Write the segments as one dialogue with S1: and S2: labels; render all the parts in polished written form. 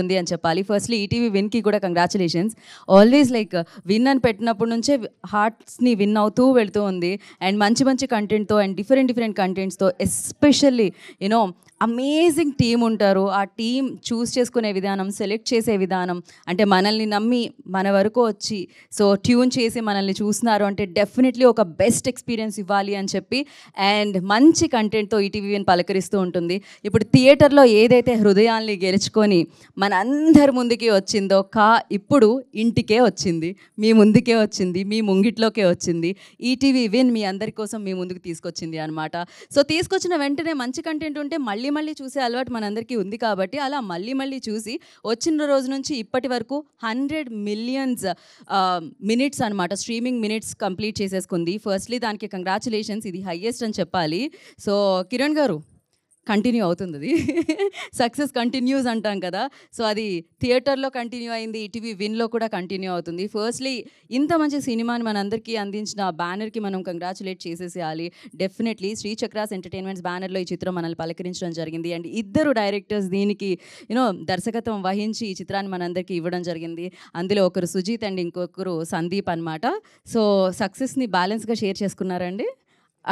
S1: ఉంది అని చెప్పాలి. ఫస్ట్లీ ఈటీవీ విన్కి కూడా కంగ్రాచులేషన్స్. ఆల్వేస్ లైక్ విన్ అని పెట్టినప్పటి నుంచే హార్ట్స్ని విన్ అవుతూ వెళ్తూ ఉంది. అండ్ మంచి మంచి కంటెంట్తో అండ్ డిఫరెంట్ కంటెంట్స్తో, ఎస్పెషల్లీ యూనో అమేజింగ్ టీమ్ ఉంటారు. ఆ టీమ్ చూస్ చేసుకునే విధానం, సెలెక్ట్ చేసే విధానం, అంటే మనల్ని నమ్మి మన వరకు వచ్చి సో ట్యూన్ చేసి మనల్ని చూస్తున్నారు అంటే డెఫినెట్లీ ఒక బెస్ట్ ఎక్స్పీరియన్స్ ఇవ్వాలి అని చెప్పి అండ్ మంచి కంటెంట్తో ఈటీవీని పలకరిస్తూ ఉంటుంది. ఇప్పుడు థియేటర్లో ఏదైతే హృదయాల్ని గెలుచుకొని మనందరి ముందుకి వచ్చిందో ఇప్పుడు ఇంటికే వచ్చింది, మీ ముందుకే వచ్చింది, మీ ముంగిట్లోకే వచ్చింది. ఈటీవీ విన్ మీ అందరి కోసం మీ ముందుకు తీసుకొచ్చింది అనమాట. సో తీసుకొచ్చిన వెంటనే మంచి కంటెంట్ ఉంటే మళ్ళీ చూసే అలవాటు మనందరికీ ఉంది కాబట్టి అలా మళ్ళీ చూసి వచ్చిన రోజు నుంచి ఇప్పటి వరకు 100 మిలియన్స్ మినిట్స్ అనమాట, స్ట్రీమింగ్ మినిట్స్ కంప్లీట్ చేసేసుకుంది. ఫస్ట్లీ దానికి కంగ్రాచులేషన్స్, ఇది హైయెస్ట్ అని చెప్పాలి. సో కిరణ్ గారు కంటిన్యూ అవుతుంది, అది సక్సెస్ కంటిన్యూస్ అంటాం కదా. సో అది థియేటర్లో కంటిన్యూ అయింది, ఈటీవీ విన్లో కూడా కంటిన్యూ అవుతుంది. ఫస్ట్లీ ఇంత మంచి సినిమాని మనందరికీ అందించిన బ్యానర్కి మనం కంగ్రాచులేట్ చేసేసేయాలి. డెఫినెట్లీ శ్రీ చక్రాస్ ఎంటర్టైన్మెంట్స్ బ్యానర్లో ఈ చిత్రం మనల్ని పలకరించడం జరిగింది. అండ్ ఇద్దరు డైరెక్టర్స్ దీనికి దర్శకత్వం వహించి ఈ చిత్రాన్ని మనందరికీ ఇవ్వడం జరిగింది. అందులో ఒకరు సుజీత్ అండ్ ఇంకొకరు సందీప్ అనమాట. సో సక్సెస్ని బ్యాలెన్స్గా షేర్ చేసుకున్నారండి.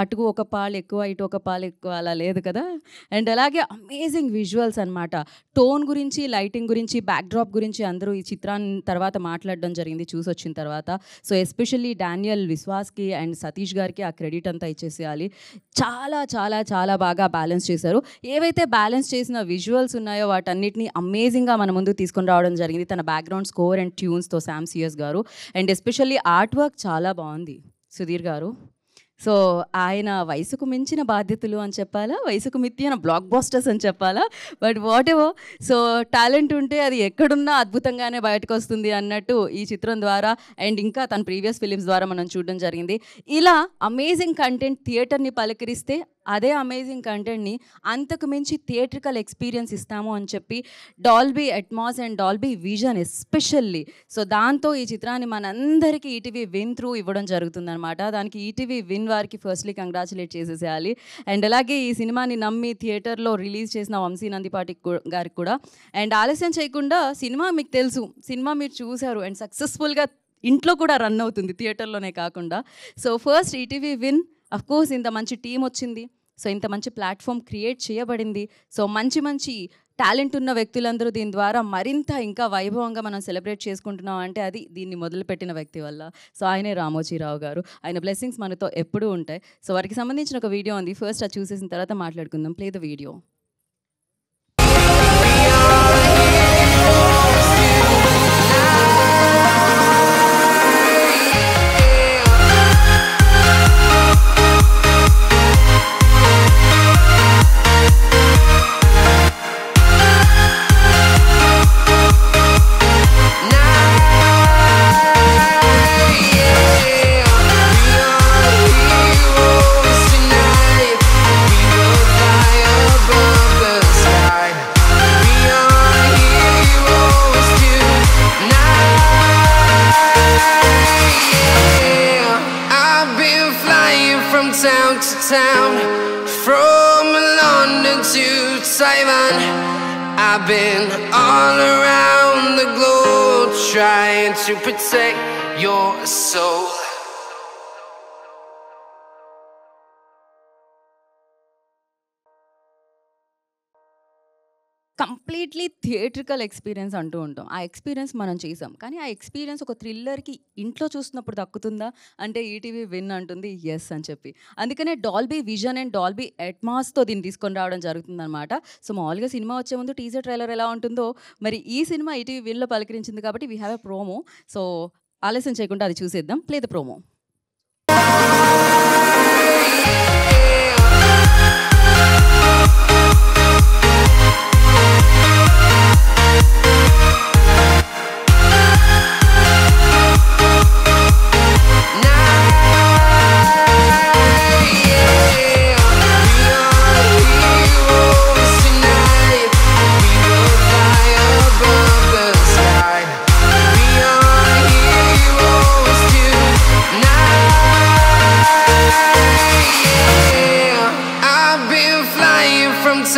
S1: అటు ఒక పాలు ఎక్కువ, ఇటు ఒక పాలు ఎక్కువ, అలా లేదు కదా. అండ్ అలాగే అమేజింగ్ విజువల్స్ అనమాట. టోన్ గురించి, లైటింగ్ గురించి, బ్యాక్డ్రాప్ గురించి అందరూ ఈ చిత్రాన్ని తర్వాత మాట్లాడడం జరిగింది చూసి వచ్చిన తర్వాత. సో ఎస్పెషల్లీ డానియల్ విశ్వాస్కి అండ్ సతీష్ గారికి ఆ క్రెడిట్ అంతా ఇచ్చేసేయాలి. చాలా చాలా చాలా బాగా బ్యాలెన్స్ చేశారు. ఏవైతే బ్యాలెన్స్ చేసిన విజువల్స్ ఉన్నాయో వాటన్నిటిని అమేజింగ్గా మన ముందుకు తీసుకొని రావడం జరిగింది తన బ్యాక్గ్రౌండ్ స్కోర్ అండ్ ట్యూన్స్తో శామ్ సిఎస్ గారు. అండ్ ఎస్పెషల్లీ ఆర్ట్ వర్క్ చాలా బాగుంది సుధీర్ గారు. సో ఆయన వయసుకు మించిన బాధ్యతలు అని చెప్పాలా, వయసుకు మించిన బ్లాక్ బాస్టర్స్ అని చెప్పాలా, but what ever. So talent ఉంటే అది ఎక్కడున్నా అద్భుతంగానే బయటకు వస్తుంది అన్నట్టు ఈ చిత్రం ద్వారా అండ్ ఇంకా తన ప్రీవియస్ ఫిలిమ్స్ ద్వారా మనం చూడడం జరిగింది. ఇలా అమేజింగ్ కంటెంట్ థియేటర్ని పలకరిస్తే అదే అమేజింగ్ కంటెంట్ని అంతకు మించి థియేట్రికల్ ఎక్స్పీరియన్స్ ఇస్తాము అని చెప్పి Dolby Atmos and Dolby vision especially. So దాంతో ఈ చిత్రాన్ని మనందరికీ ఈటీవీ విన్ త్రూ ఇవ్వడం జరుగుతుందన్నమాట. దానికి ఈటీవీ విన్ వారికి ఫస్ట్లీ కంగ్రాచులేట్ చేసేసేయాలి. అండ్ అలాగే ఈ సినిమాని నమ్మి థియేటర్లో రిలీజ్ చేసిన వంశీ నందిపాటి గారికి కూడా. అండ్ ఆలస్యం చేయకుండా, సినిమా మీకు తెలుసు, సినిమా మీరు చూశారు అండ్ సక్సెస్ఫుల్గా ఇంట్లో కూడా రన్ అవుతుంది, థియేటర్లోనే కాకుండా. So first ETV win, of course ఇంత మంచి టీం వచ్చింది, సో ఇంత మంచి ప్లాట్ఫామ్ క్రియేట్ చేయబడింది. సో మంచి టాలెంట్ ఉన్న వ్యక్తులందరూ దీని ద్వారా మరింత ఇంకా వైభవంగా మనం సెలబ్రేట్ చేసుకుంటున్నాం అంటే అది దీన్ని మొదలుపెట్టిన వ్యక్తి వల్ల. సో ఆయనే రామోజీరావు గారు. ఆయన బ్లెస్సింగ్స్ మనతో ఎప్పుడూ ఉంటాయి. సో వారికి సంబంధించిన ఒక వీడియో ఉంది, ఫస్ట్ అది చూసేసిన తర్వాత మాట్లాడుకుందాం. Play the video.
S2: Town to town, from London to Taiwan, I've been all around the globe trying to protect your soul.
S1: Completely theatrical experience అంటూ ఉంటాం. ఆ ఎక్స్పీరియన్స్ మనం చేసాం, కానీ ఆ ఎక్స్పీరియన్స్ ఒక థ్రిల్లర్కి ఇంట్లో చూస్తున్నప్పుడు దక్కుతుందా అంటే ఈటీవీ విన్ అంటుంది ఎస్ అని చెప్పి. అందుకనే డాల్బీ విజన్ అండ్ డాల్బీ అట్మాస్తో దీన్ని తీసుకొని రావడం జరుగుతుందన్నమాట. సో మామూలుగా సినిమా వచ్చే ముందు టీజర్ ట్రైలర్ ఎలా ఉంటుందో మరి ఈ సినిమా ఈటీవీ విన్లో పలకరించింది కాబట్టి we have a promo. So ఆలస్యం చేయకుండా అది చూసేద్దాం. Play the promo.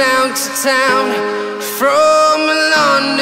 S2: Town to town, from London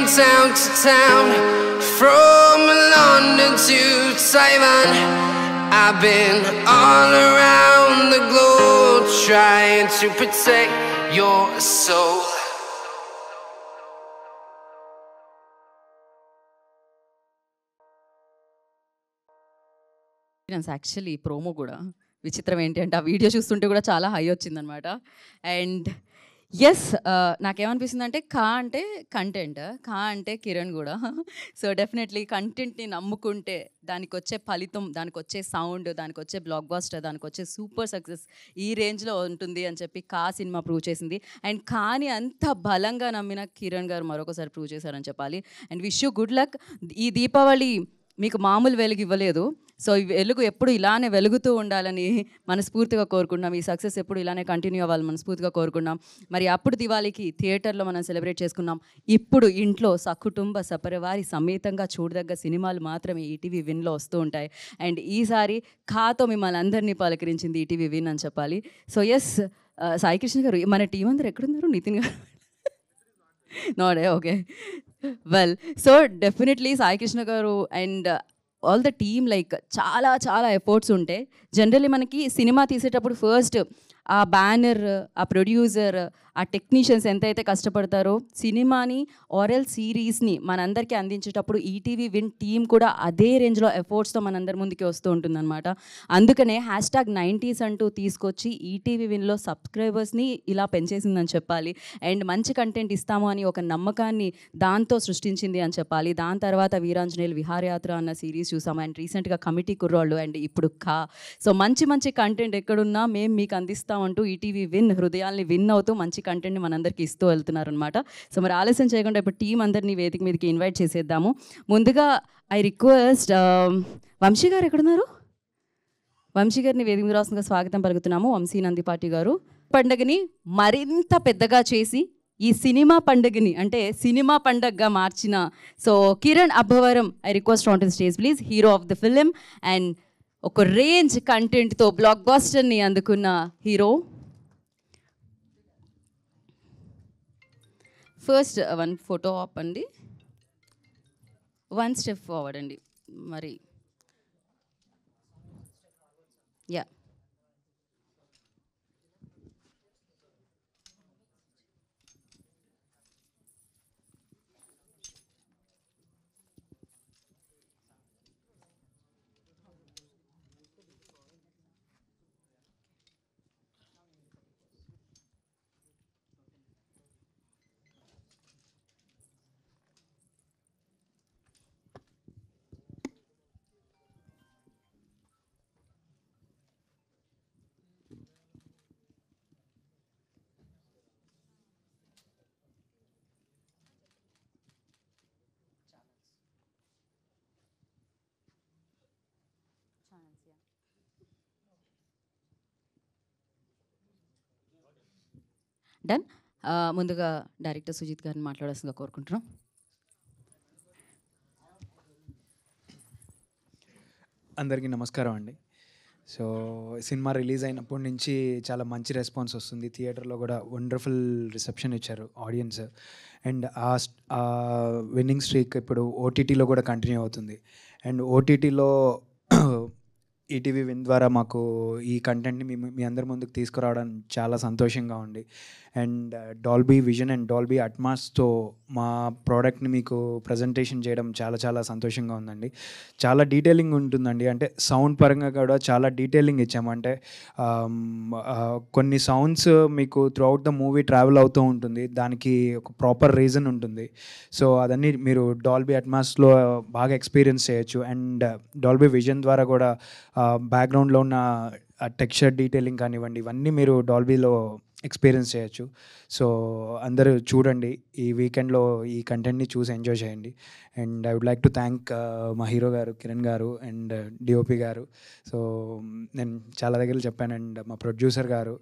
S2: from town to town, from London to Taiwan. I've been all around the globe trying to protect your soul.
S1: Actually promo కూడా విచిత్రం ఏంటి అంటే ఆ video చూస్తుంటే కూడా చాలా హై వచ్చిందనమాట. And yes, నాకేమనిపిస్తుంది అంటే కా అంటే కంటెంట్, కా అంటే కిరణ్ కూడా. సో డెఫినెట్లీ కంటెంట్ని నమ్ముకుంటే దానికి వచ్చే ఫలితం, దానికి వచ్చే సౌండ్, దానికి వచ్చే బ్లాక్ బాస్టర్, దానికి వచ్చే సూపర్ సక్సెస్ ఈ రేంజ్లో ఉంటుంది అని చెప్పి కా సినిమా ప్రూవ్ చేసింది. అండ్ కాని అంత బలంగా నమ్మిన కిరణ్ గారు మరొకసారి ప్రూవ్ చేశారని చెప్పాలి. And wish you good luck. ఈ దీపావళి మీకు మామూలు వెలుగు ఇవ్వలేదు. సో ఈ వెలుగు ఎప్పుడు ఇలానే వెలుగుతూ ఉండాలని మనస్ఫూర్తిగా కోరుకుంటున్నాం. ఈ సక్సెస్ ఎప్పుడు ఇలానే కంటిన్యూ అవ్వాలని మనస్ఫూర్తిగా కోరుకున్నాం. మరి అప్పుడు దివాళీకి థియేటర్లో మనం సెలబ్రేట్ చేసుకున్నాం. ఇప్పుడు ఇంట్లో సకుటుంబ సపరివారి సమేతంగా చూడదగ్గ సినిమాలు మాత్రమే ఈటీవీ విన్లో వస్తూ ఉంటాయి. అండ్ ఈసారి ఖాతో మిమ్మల్ని అందరినీ పలకరించింది ఈటీవీ విన్ అని చెప్పాలి. సో ఎస్, సాయి కృష్ణ గారు, మన టీం అందరు ఎక్కడున్నారు? నితిన్ గారు నోడే, okay, well, so definitely Sai Krishna గారు and all the team like చాలా చాలా ఎఫర్ట్స్ ఉంటాయి. జనరల్లీ మనకి సినిమా తీసేటప్పుడు ఫస్ట్ ఆ బ్యానర్, ఆ ప్రొడ్యూసర్, ఆ టెక్నీషియన్స్ ఎంతైతే కష్టపడతారో సినిమాని ఆర్ఎల్ సిరీస్ని మనందరికీ అందించేటప్పుడు ఈటీవీ విన్ టీమ్ కూడా అదే రేంజ్లో ఎఫర్ట్స్తో మనందరి ముందుకి వస్తూ ఉంటుందన్నమాట. అందుకనే #90s అంటూ తీసుకొచ్చి ఈటీవీ విన్లో సబ్స్క్రైబర్స్ని ఇలా పెంచేసిందని చెప్పాలి. అండ్ మంచి కంటెంట్ ఇస్తాము అని ఒక నమ్మకాన్ని దాంతో సృష్టించింది అని చెప్పాలి. దాని తర్వాత వీరాంజనేయులు విహారయాత్ర అన్న సిరీస్ చూసాము. అండ్ రీసెంట్గా కమిటీ కుర్రాళ్ళు, అండ్ ఇప్పుడు కా. సో మంచి మంచి కంటెంట్ ఎక్కడున్నా మేము మీకు అందిస్తామంటూ ఈటీవీ విన్ హృదయాల్ని విన్ అవుతూ మంచి కంటెంట్ని మనందరికీ ఇస్తూ వెళ్తున్నారనమాట. సో మరి ఆలస్యం చేయకుండా ఇప్పుడు టీం అందరినీ వేదిక మీదకి ఇన్వైట్ చేసేద్దాము. ముందుగా ఐ రిక్వెస్ట్ వంశీ గారు ఎక్కడున్నారు? వంశీ గారిని వేదిక మీద రాష్ట్రంగా స్వాగతం పలుకుతున్నాము. వంశీ నందిపాటి గారు పండుగని మరింత పెద్దగా చేసి ఈ సినిమా పండుగని అంటే సినిమా పండుగగా మార్చిన so Kiran Abbavaram, I request on to stage please, hero of the film and ఒక రేంజ్ కంటెంట్తో బ్లాక్ బాస్టర్ని అందుకున్న hero. First one photo op అండి, వన్ స్టెప్ ఫార్వర్డ్ అండి. మరి యా, డన్. ముందుగా డైరెక్టర్ సుజిత్ గారిని మాట్లాడాల్సిందిగా కోరుకుంటున్నాం.
S3: అందరికీ నమస్కారం అండి. సో సినిమా రిలీజ్ అయినప్పటి నుంచి చాలా మంచి రెస్పాన్స్ వస్తుంది. థియేటర్లో కూడా వండర్ఫుల్ రిసెప్షన్ ఇచ్చారు ఆడియన్స్. అండ్ ఆ విన్నింగ్ స్ట్రీక్ ఇప్పుడు ఓటీటీలో కూడా కంటిన్యూ అవుతుంది. అండ్ ఓటీటీలో ఈటీవీ విన్ ద్వారా మాకు ఈ కంటెంట్ని మీ అందరి ముందుకు తీసుకురావడం చాలా సంతోషంగా ఉంది. And Dolby vision and Dolby అట్మాస్తో మా ప్రోడక్ట్ని మీకు ప్రజెంటేషన్ చేయడం చాలా చాలా సంతోషంగా ఉందండి. చాలా డీటెయిలింగ్ ఉంటుందండి. అంటే సౌండ్ పరంగా కూడా చాలా డీటెయిలింగ్ ఇచ్చామంటే కొన్ని సౌండ్స్ మీకు త్రూఅవుట్ ద మూవీ ట్రావెల్ అవుతూ ఉంటుంది. దానికి ఒక ప్రాపర్ రీజన్ ఉంటుంది. సో అదన్నీ మీరు డాల్బీ అట్మాస్లో బాగా ఎక్స్పీరియన్స్ చేయొచ్చు. అండ్ డాల్బీ విజన్ ద్వారా కూడా బ్యాక్గ్రౌండ్లో ఉన్న టెక్స్చర్ డీటెయిలింగ్ కానివ్వండి, ఇవన్నీ మీరు డాల్బీలో ఎక్స్పీరియన్స్ చేయొచ్చు. సో అందరూ చూడండి, ఈ వీకెండ్లో ఈ కంటెంట్ని చూసి ఎంజాయ్ చేయండి. And I would like to thank మా హీరో గారు కిరణ్ గారు అండ్ డిఓపి గారు. సో నేను చాలా దగ్గర చెప్పాను. అండ్ మా ప్రొడ్యూసర్ గారు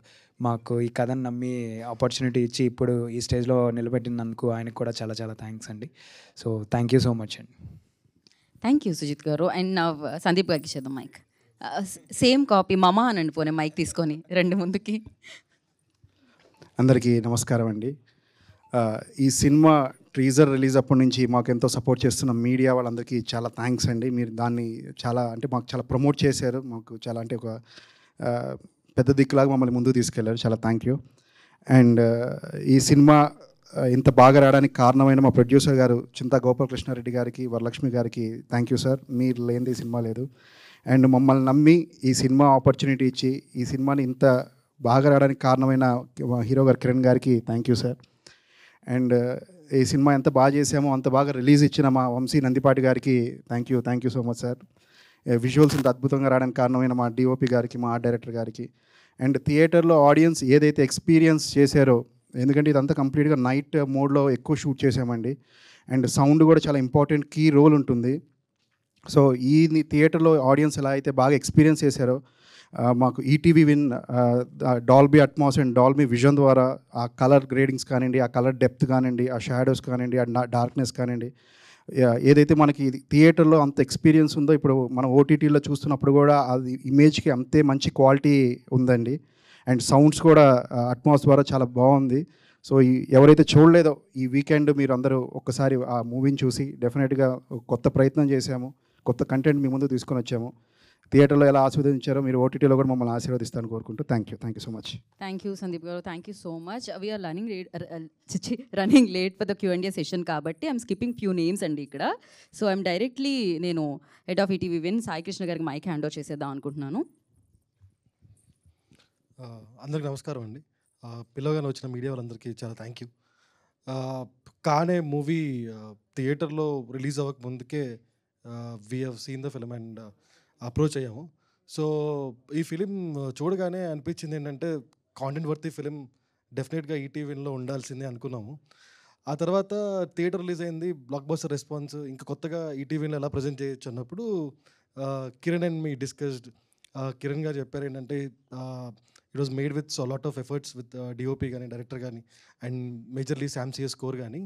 S3: మాకు ఈ కథను నమ్మి ఆపర్చునిటీ ఇచ్చి ఇప్పుడు ఈ స్టేజ్లో నిలబెట్టినందుకు ఆయనకు కూడా చాలా చాలా థ్యాంక్స్ అండి. So thank you so much అండి.
S1: థ్యాంక్ యూ సుజిత్ గారు. అండ్ నా సందీప్ గారికి ఇచ్చేద్దాం మైక్. సేమ్ కాపీ మమా అనండి పోనీ మైక్ తీసుకొని రెండు ముందుకి.
S4: అందరికీ నమస్కారం అండి. ఈ సినిమా టీజర్ రిలీజ్ అప్పటి నుంచి మాకు ఎంతో సపోర్ట్ చేస్తున్న మీడియా వాళ్ళందరికీ చాలా థ్యాంక్స్ అండి. మీరు దాన్ని చాలా అంటే మాకు చాలా ప్రమోట్ చేశారు. మాకు చాలా అంటే ఒక పెద్ద దిక్కులాగా మమ్మల్ని ముందుకు తీసుకెళ్లారు. చాలా థ్యాంక్ యూ. అండ్ ఈ సినిమా ఇంత బాగా రావడానికి కారణమైన మా ప్రొడ్యూసర్ గారు చింతా గోపాలకృష్ణారెడ్డి గారికి, వరలక్ష్మి గారికి థ్యాంక్ యూ సార్. మీరు లేనిది ఈ సినిమా లేదు. అండ్ మమ్మల్ని నమ్మి ఈ సినిమా ఆపర్చునిటీ ఇచ్చి ఈ సినిమాని ఇంత బాగా రావడానికి కారణమైన హీరో గారు కిరణ్ గారికి థ్యాంక్ యూ సార్. అండ్ ఈ సినిమా ఎంత బాగా చేసామో అంత బాగా రిలీజ్ ఇచ్చిన మా వంశీ నందిపాటి గారికి thank you so much sir. Visuals ఇంత అద్భుతంగా రావడానికి కారణమైన మా డిఓపి గారికి, మా ఆర్ట్ డైరెక్టర్ గారికి. అండ్ థియేటర్లో ఆడియన్స్ ఏదైతే ఎక్స్పీరియన్స్ చేశారో, ఎందుకంటే ఇదంతా కంప్లీట్గా నైట్ మోడ్లో ఎక్కువ షూట్ చేసామండి. అండ్ సౌండ్ కూడా చాలా ఇంపార్టెంట్ కీ రోల్ ఉంటుంది. సో ఈ థియేటర్లో ఆడియన్స్ ఎలా అయితే బాగా ఎక్స్పీరియన్స్ చేశారో, మాకు ETV win Dolby Atmos and Dolby vision ద్వారా ఆ కలర్ గ్రేడింగ్స్ కానివ్వండి, ఆ కలర్ డెప్త్ కానివ్వండి, ఆ షాడోస్ కానివ్వండి, ఆ డార్క్నెస్ కానివ్వండి, ఏదైతే మనకి థియేటర్లో అంత ఎక్స్పీరియన్స్ ఉందో ఇప్పుడు మనం ఓటీటీలో చూస్తున్నప్పుడు కూడా అది ఇమేజ్కి అంతే మంచి క్వాలిటీ ఉందండి. అండ్ సౌండ్స్ కూడా అట్మాస్ ద్వారా చాలా బాగుంది. సో ఎవరైతే చూడలేదో ఈ వీకెండ్ మీరు అందరూ ఒక్కసారి ఆ మూవీని చూసి డెఫినెట్గా కొత్త ప్రయత్నం చేశాము, కొత్త కంటెంట్ మీ ముందు తీసుకొని వచ్చాము. థియేటర్లో ఎలా ఆస్వాదించారో మీరు ఓటీటీలో కూడా మమ్మల్ని ఆశీర్వదిస్తాను కోరుకుంటూ thank you so much.
S1: Thank you Sandeep గారు, thank you so much. We're running late for the Q&A session కాబట్టి ఐఎమ్ స్కిప్పింగ్ ఫ్యూ నేమ్స్ అండి ఇక్కడ. సో ఐఎమ్ డైరెక్ట్లీ నేను హెడ్ ఆఫ్ ఈటీవీ విన్ సాయి కృష్ణ గారికి మైక్ హ్యాండ్ ఓవర్ చేసేద్దాం అనుకుంటున్నాను.
S5: అందరికి నమస్కారం అండి. పిల్లగానే వచ్చిన మీడియా వాళ్ళందరికీ చాలా థ్యాంక్ యూ. కానే మూవీ థియేటర్లో రిలీజ్ అవ్వక ముందుకే we have seen the film and approach అయ్యాము. సో ఈ ఫిలిం చూడగానే అనిపించింది ఏంటంటే కాంటెంట్ వర్తీ ఫిలిం డెఫినెట్గా ఈటీవీలో ఉండాల్సిందే అనుకున్నాము. ఆ తర్వాత థియేటర్ రిలీజ్ అయింది, బ్లాక్ బస్టర్ రెస్పాన్స్, ఇంకా కొత్తగా ఈటీవీలో ఎలా ప్రజెంట్ చేయొచ్చు అన్నప్పుడు Kiran and me discussed. Kiran గారు చెప్పారు ఏంటంటే it was made with lot of efforts with DOP కానీ, డైరెక్టర్ కానీ, అండ్ మేజర్లీ శామ్సియస్ స్కోర్ కానీ,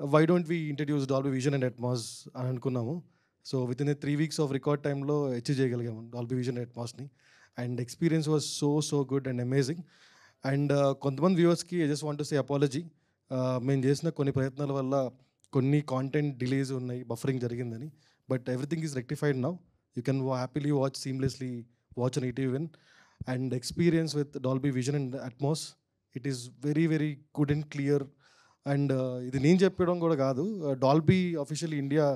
S5: why don't we introduce Dolby vision and Atmos అని అనుకున్నాము. So with in 3 weeks of record టైంలో అచీవ్ చేయగలిగాము డాల్బీ విజన్ అండ్ అట్మాస్ని. And experience was so good and amazing. And కొంతమంది వ్యూవర్స్కి I just want to say apology. మేము చేసిన కొన్ని ప్రయత్నాల వల్ల కొన్ని కాంటెంట్ డిలేస్ ఉన్నాయి, బఫరింగ్ జరిగిందని. But everything is rectified now. You can happily watch seamlessly watch on ETV win. And experience with Dolby vision and Atmos, it is very good and clear. And ఇది నేను చెప్పడం కూడా కాదు, డాల్బీ అఫీషియల్ ఇండియా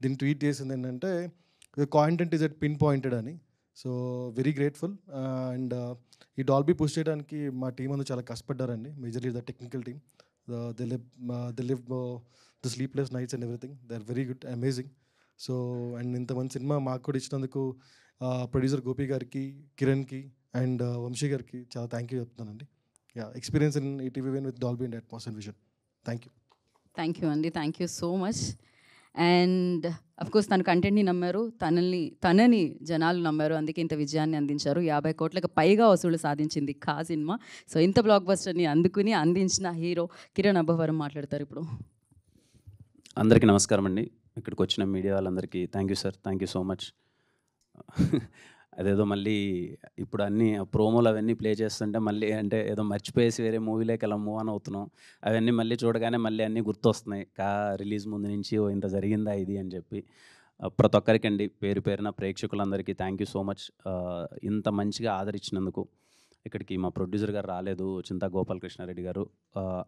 S5: దీన్ని tweet చేసింది ఏంటంటే content is at pinpointed అని. So very grateful. And ఈ డాల్బీ పుష్ చేయడానికి మా టీం అందరూ చాలా కష్టపడ్డారండి, majorly the technical team. They live the sleepless nights and everything. They are very good, amazing. So and ఇంతమంది సినిమా మాకు కూడా ఇచ్చినందుకు ప్రొడ్యూసర్ గోపి గారికి, కిరణ్కి అండ్ వంశీ గారికి చాలా థ్యాంక్ యూ చెప్తున్నానండి. Experience in ETV Win with Dolby and Atmos and vision. Thank you.
S1: Thank you అండి, thank you so much. And of course తన కంటెంట్ని నమ్మారు, తనని జనాలు నమ్మారు, అందుకే ఇంత విజయాన్ని అందించారు. 50 కోట్లకు పైగా వసూలు సాధించింది కా సినిమా. సో ఇంత బ్లాక్ బస్టర్ని అందించిన హీరో కిరణ్ అబ్బవరం మాట్లాడతారు ఇప్పుడు.
S6: అందరికీ నమస్కారం అండి. ఇక్కడికి వచ్చిన మీడియా వాళ్ళందరికీ thank you sir, thank you so much. అదేదో మళ్ళీ ఇప్పుడు అన్నీ ప్రోమోలు అవన్నీ ప్లే చేస్తుంటే మళ్ళీ అంటే ఏదో మర్చిపోయేసి వేరే మూవీలోకి ఎలా మూవ్ ఆన్ అవుతున్నాం. అవన్నీ మళ్ళీ చూడగానే మళ్ళీ అన్నీ గుర్తొస్తున్నాయి. రిలీజ్ ముందు నుంచి ఇంత జరిగిందా ఇది అని చెప్పి. ప్రతి ఒక్కరికండి పేరు పేరున ప్రేక్షకులందరికీ థ్యాంక్ యూ సో మచ్. ఇంత మంచిగా ఆదరించినందుకు. ఇక్కడికి మా ప్రొడ్యూసర్ గారు రాలేదు, చింతా గోపాలకృష్ణారెడ్డి గారు.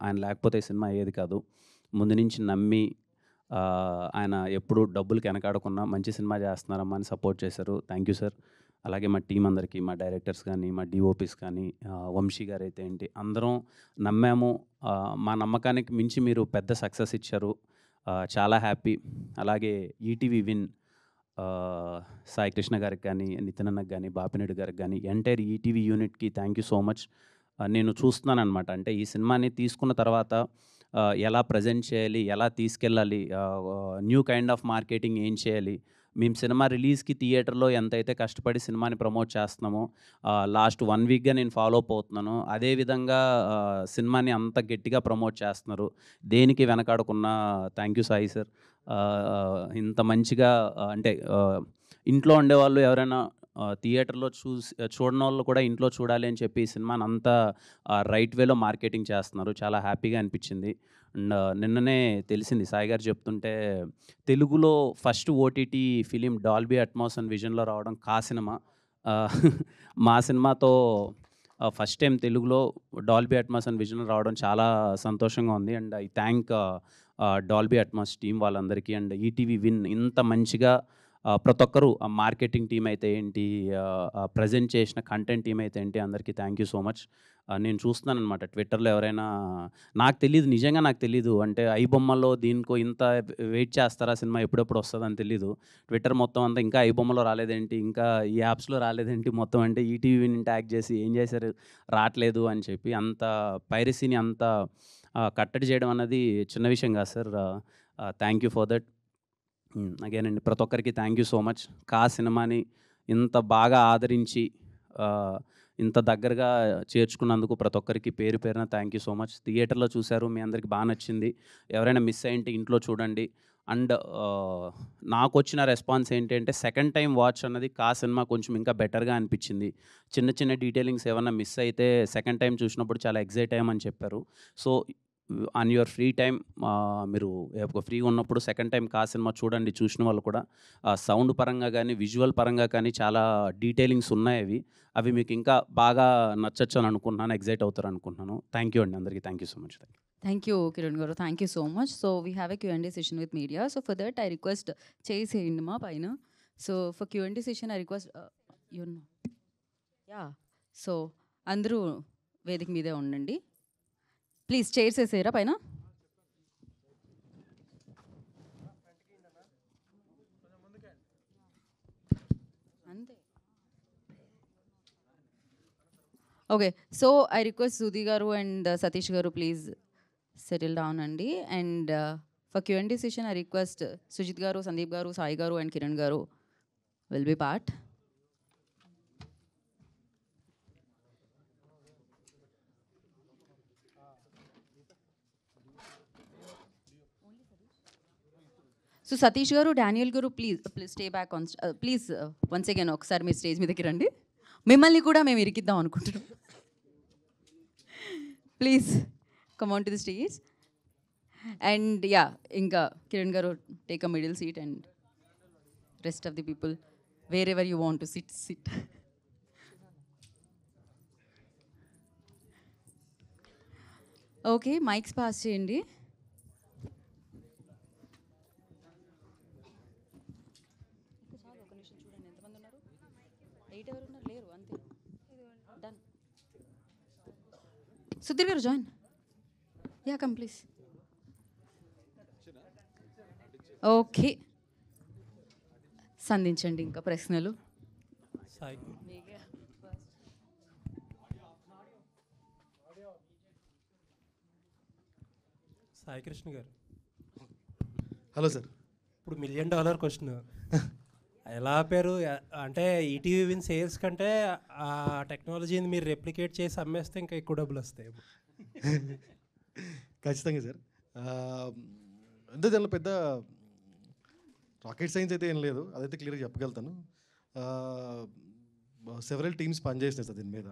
S6: ఆయన లేకపోతే ఈ సినిమా అయ్యేది కాదు. ముందు నుంచి నమ్మి ఆయన ఎప్పుడు డబ్బులకి వెనకాడకుండా మంచి సినిమా చేస్తున్నారమ్మా అని సపోర్ట్ చేశారు. Thank you sir. అలాగే మా టీం అందరికీ, మా డైరెక్టర్స్ కానీ, మా డిఓపీస్ కానీ, వంశీ గారు అయితే ఏంటి, అందరం నమ్మాము. మా నమ్మకానికి మించి మీరు పెద్ద సక్సెస్ ఇచ్చారు. చాలా హ్యాపీ. అలాగే ఈటీవీ విన్ సాయి కృష్ణ గారికి కానీ, నితిన్ అన్నకి కానీ, బాపినేడు గారికి కానీ, ఎంటైర్ ఈటీవీ యూనిట్కి థ్యాంక్ యూ సో మచ్. నేను చూస్తున్నాను అనమాట, అంటే ఈ సినిమాని తీసుకున్న తర్వాత ఎలా ప్రజెంట్ చేయాలి, ఎలా తీసుకెళ్ళాలి, న్యూ కైండ్ ఆఫ్ మార్కెటింగ్ ఏం చేయాలి. మేము సినిమా రిలీజ్కి థియేటర్లో ఎంతైతే కష్టపడి సినిమాని ప్రమోట్ చేస్తున్నామో లాస్ట్ 1 weekగా నేను ఫాలో అప్ అవుతున్నాను. అదేవిధంగా సినిమాని అంత గట్టిగా ప్రమోట్ చేస్తున్నారు. దేనికి వెనకాడకున్నా థ్యాంక్ యూ సాయి సార్. ఇంత మంచిగా అంటే ఇంట్లో ఉండేవాళ్ళు ఎవరైనా థియేటర్లో చూడని వాళ్ళు కూడా ఇంట్లో చూడాలి అని చెప్పి ఈ సినిమాని అంతా రైట్ వేలో మార్కెటింగ్ చేస్తున్నారు. చాలా హ్యాపీగా అనిపించింది. అండ్ నిన్ననే తెలిసింది సాయి గారు చెప్తుంటే, తెలుగులో first OTT film Dolby Atmos and విజన్లో రావడం కా సినిమా. మా సినిమాతో ఫస్ట్ టైం తెలుగులో డాల్బీ అట్మాస్ అండ్ విజన్లో రావడం చాలా సంతోషంగా ఉంది. And I thank Dolby Atmos team వాళ్ళందరికీ అండ్ ఈటీవీ విన్ ఇంత మంచిగా ప్రతి ఒక్కరు మార్కెటింగ్ టీం అయితే ఏంటి, ప్రజెంట్ చేసిన కంటెంట్ టీం అయితే ఏంటి, అందరికీ థ్యాంక్ యూ సో మచ్. నేను చూస్తున్నాను అనమాట ట్విట్టర్లో ఎవరైనా, నాకు తెలీదు, నిజంగా నాకు తెలీదు, అంటే ఐబొమ్మలో దీనికో ఇంత వెయిట్ చేస్తారా సినిమా ఎప్పుడెప్పుడు వస్తుందని తెలీదు. ట్విట్టర్ మొత్తం అంతా ఇంకా ఐబొమ్మలో రాలేదేంటి, ఇంకా ఈ యాప్స్లో రాలేదేంటి, మొత్తం అంటే ఈటీవీని ట్యాగ్ చేసి ఏం చేశారు రావట్లేదు అని చెప్పి అంత పైరసీని అంత కట్టడి చేయడం అన్నది చిన్న విషయం కాదు sir. Thank you for that again అండి. ప్రతి ఒక్కరికి థ్యాంక్ యూ సో మచ్. కా సినిమాని ఇంత బాగా ఆదరించి ఇంత దగ్గరగా చేర్చుకున్నందుకు ప్రతి ఒక్కరికి పేరు పేరున థ్యాంక్ యూ సో మచ్. థియేటర్లో చూశారు, మీ అందరికి బాగా నచ్చింది. ఎవరైనా మిస్ అయ్యింటే ఇంట్లో చూడండి. అండ్ నాకు వచ్చిన రెస్పాన్స్ ఏంటంటే సెకండ్ టైం వాచ్ అన్నది కా సినిమా కొంచెం ఇంకా బెటర్గా అనిపించింది. చిన్న చిన్న డీటెయిలింగ్స్ ఏమన్నా మిస్ అయితే సెకండ్ టైం చూసినప్పుడు చాలా ఎగ్జైట్ అయ్యామని చెప్పారు. So on your free time మీరు ఫ్రీగా ఉన్నప్పుడు సెకండ్ టైం కా సినిమా చూడండి. చూసిన వాళ్ళు కూడా సౌండ్ పరంగా కానీ విజువల్ పరంగా కానీ చాలా డీటెయిలింగ్స్ ఉన్నాయి. అవి మీకు ఇంకా బాగా నచ్చచ్చు అని అనుకుంటున్నాను, ఎగ్జైట్ అవుతారు అనుకుంటున్నాను. థ్యాంక్ యూ అండి అందరికీ. Thank you so much.
S1: Thank you, Kiran garu. Thank you so much. So we have a Q&A session with media. So for that, I request cheyeseyandi ma paina. So for Q&A session, I request you know. Yeah. So అందరూ వేదిక మీదే ఉండండి. Please chairs వేసేయరా పైన. అంతే. Okay, so I request Sudhi garu and Satish garu please settle down అండి. And for Q&A session I request Sujith garu, Sandeep garu, Sai garu and Kiran garu will be part. So Satish garu, Daniel garu please stay back on, please once again ఒకసారి మీరు స్టేజ్ మీదకి రండి. మిమ్మల్ని కూడా మేము ఇరికిద్దాం అనుకుంటున్నాం. Please come on to the stage. And ya, ఇంకా కిరణ్ గారు take a middle seat and rest of the people wherever you want to sit. Okay, mics pass చేయండి. సుధీర్ గారు join. Ya come please. Okay, సంధించండి ఇంకా ప్రశ్నలు.
S7: సాయి కృష్ణ గారు,
S5: hello sir.
S7: ఇప్పుడు $1 million question ఎలా ఆపారు? అంటే ఈటీవీ విన్ సేల్స్ కంటే ఆ టెక్నాలజీని మీరు రెప్లికేట్ చేసి అమ్మేస్తే ఇంకా ఎక్కువ డబ్బులు వస్తాయి.
S5: ఖచ్చితంగా సార్. అంటే దానిలో పెద్ద రాకెట్ సైన్స్ అయితే ఏం లేదు, అదైతే క్లియర్గా చెప్పగలుగుతాను. సెవరల్ టీమ్స్ పనిచేసినాయి సార్ దీని మీద.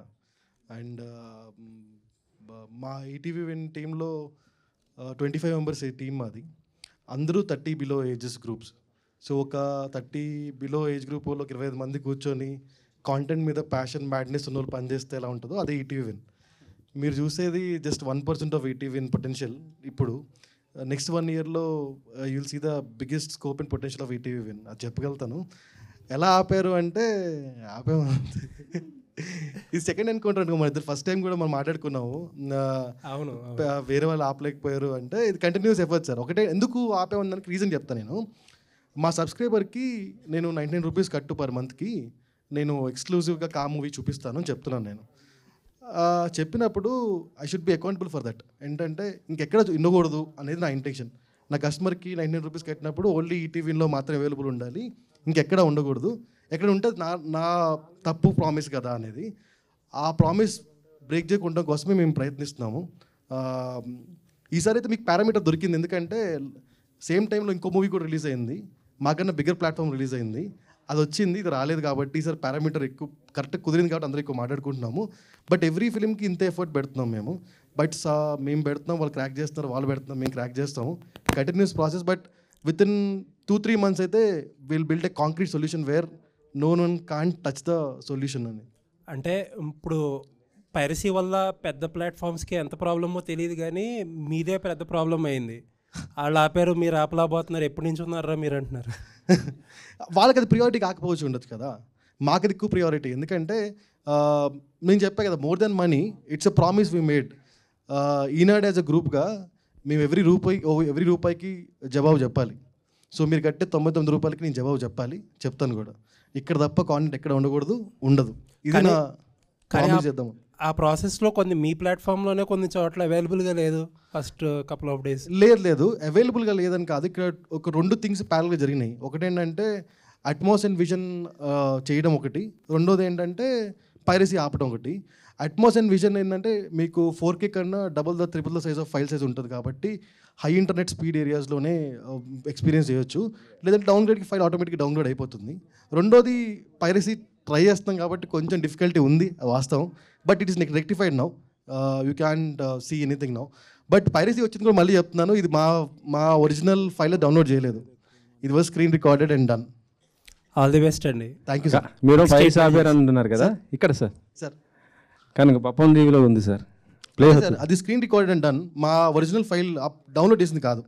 S5: అండ్ మా ఈటీవీ విన్ టీంలో 25 మెంబర్స్ టీమ్ మాది. అందరూ 30 బిలో ఏజెస్ గ్రూప్స్. సో ఒక 30 బిలో ఏజ్ గ్రూప్ వాళ్ళకి 25 మంది కూర్చొని కాంటెంట్ మీద ప్యాషన్ మ్యాడ్నెస్ ఉన్న వాళ్ళు పనిచేస్తే ఎలా ఉంటుందో అదే ఈటీవీ విన్. మీరు చూసేది just 1% of ETV Win potential. ఇప్పుడు నెక్స్ట్ 1 yearలో you will see the biggest scope and potential of ETV Win. అది చెప్పగలుగుతాను. ఎలా ఆపారు అంటే ఆపాము. ఇది సెకండ్ ఎన్కౌంటర్ అనుకో, మన ఇద్దరు ఫస్ట్ టైం కూడా మనం మాట్లాడుకున్నాము.
S7: అవును,
S5: వేరే వాళ్ళు ఆపలేకపోయారు అంటే ఇది కంటిన్యూస్ ఎఫర్ట్ సార్. ఒకటే ఎందుకు ఆపామని దానికి రీజన్ చెప్తాను నేను. మా సబ్స్క్రైబర్కి నేను 99 రూపీస్ కట్టు పర్ మంత్కి నేను ఎక్స్క్లూజివ్గా కా మూవీ చూపిస్తాను అని చెప్తున్నాను నేను. చెప్పినప్పుడు I should be accountable for that. ఏంటంటే ఇంకెక్కడ ఉండకూడదు అనేది నా ఇంటెన్షన్. నా కస్టమర్కి 99 రూపీస్ కట్టినప్పుడు ఓన్లీ ఈటీవీలో మాత్రం అవైలబుల్ ఉండాలి, ఇంకెక్కడ ఉండకూడదు. ఎక్కడ ఉంటే నా తప్పు ప్రామిస్ కదా అనేది. ఆ ప్రామిస్ బ్రేక్ చేయకుండా కోసమే మేము ప్రయత్నిస్తున్నాము. ఈసారి అయితే మీకు పారామీటర్ దొరికింది. ఎందుకంటే సేమ్ టైంలో ఇంకో మూవీ కూడా రిలీజ్ అయింది, మాకన్నా బిగ్గర్ ప్లాట్ఫామ్ రిలీజ్ అయింది. అది వచ్చింది, ఇది రాలేదు కాబట్టి సార్ పారామీటర్ ఎక్కువ కరెక్ట్ కుదిరింది కాబట్టి అందరూ ఎక్కువ మాట్లాడుకుంటున్నాము. బట్ ఎవ్రీ ఫిలింకి ఇంత ఎఫర్ట్ పెడుతున్నాం మేము. బట్ మేము పెడుతున్నాం, వాళ్ళు క్రాక్ చేస్తున్నారు, వాళ్ళు పెడుతున్నాం, మేము క్రాక్ చేస్తాము. Continuous process. But within 2-3 months అయితే will build a concrete solution where no one can't touch the solution అని.
S7: అంటే ఇప్పుడు పైరసీ వల్ల పెద్ద ప్లాట్ఫామ్స్కి ఎంత ప్రాబ్లమో తెలియదు, కానీ మీదే పెద్ద ప్రాబ్లం అయింది. వాళ్ళు ఆపారు, మీరు ఆపలేకపోతున్నారు, ఎప్పటి నుంచి ఉన్నారా మీరు అంటున్నారు.
S5: వాళ్ళకి అది ప్రియారిటీ కాకపోవచ్చు ఉండొచ్చు కదా, మాకు అది ఎక్కువ ప్రియారిటీ. ఎందుకంటే నేను చెప్పా కదా, more than money it's a promise we made. Eenadu as a గ్రూప్గా మేము ఎవ్రీ రూపాయికి జవాబు చెప్పాలి. సో మీరు కట్టే 99 రూపాయలకి నేను జవాబు చెప్తాను కూడా. ఇక్కడ తప్ప కాంటెంట్ ఎక్కడ ఉండదు. ఇది నా ప్రామిస్ చేద్దాము.
S7: ఆ ప్రాసెస్లో కొన్ని మీ ప్లాట్ఫామ్లోనే కొన్ని చోట్ల అవైలబుల్గా లేదు ఫస్ట్ కపుల్ ఆఫ్ డేస్.
S5: లేదు అవైలబుల్గా లేదని కాదు, ఇక్కడ ఒక 2 థింగ్స్ ప్యారల్గా జరిగినాయి. ఒకటి ఏంటంటే అట్మాస్ అండ్ విజన్ చేయడం ఒకటి, రెండోది ఏంటంటే పైరసీ ఆపడం ఒకటి. అట్మాస్ అండ్ విజన్ ఏంటంటే మీకు 4K కన్నా double the triple the size of file size ఉంటుంది కాబట్టి హై ఇంటర్నెట్ స్పీడ్ ఏరియాస్లోనే ఎక్స్పీరియన్స్ చేయొచ్చు. లేదంటే డౌన్గ్రేడ్కి ఫైల్ ఆటోమేటిక్గా డౌన్లోడ్ అయిపోతుంది. రెండోది పైరసీ ట్రై చేస్తాం కాబట్టి కొంచెం డిఫికల్టీ ఉంది వాస్తవం. But it is rectified now, you can't see anything now. But piracy వచ్చింది కూడా మళ్ళీ చెప్తున్నాను, ఇది మా ఒరిజినల్ ఫైల్ డౌన్లోడ్ చేయలేదు. ఇది was screen recorded and done.
S7: All the best అండి.
S5: Thank you sir.
S8: మీరు ఫైల్స్ ఆపారు అంటున్నారు కదా, ఇక్కడ
S5: సార్
S8: కనుక పప్పం దీవిలో ఉంది సార్.
S5: సార్ అది స్క్రీన్ రికార్డెడ్ అండ్ డన్. మా ఒరిజినల్ ఫైల్ డౌన్లోడ్ చేసింది కాదు,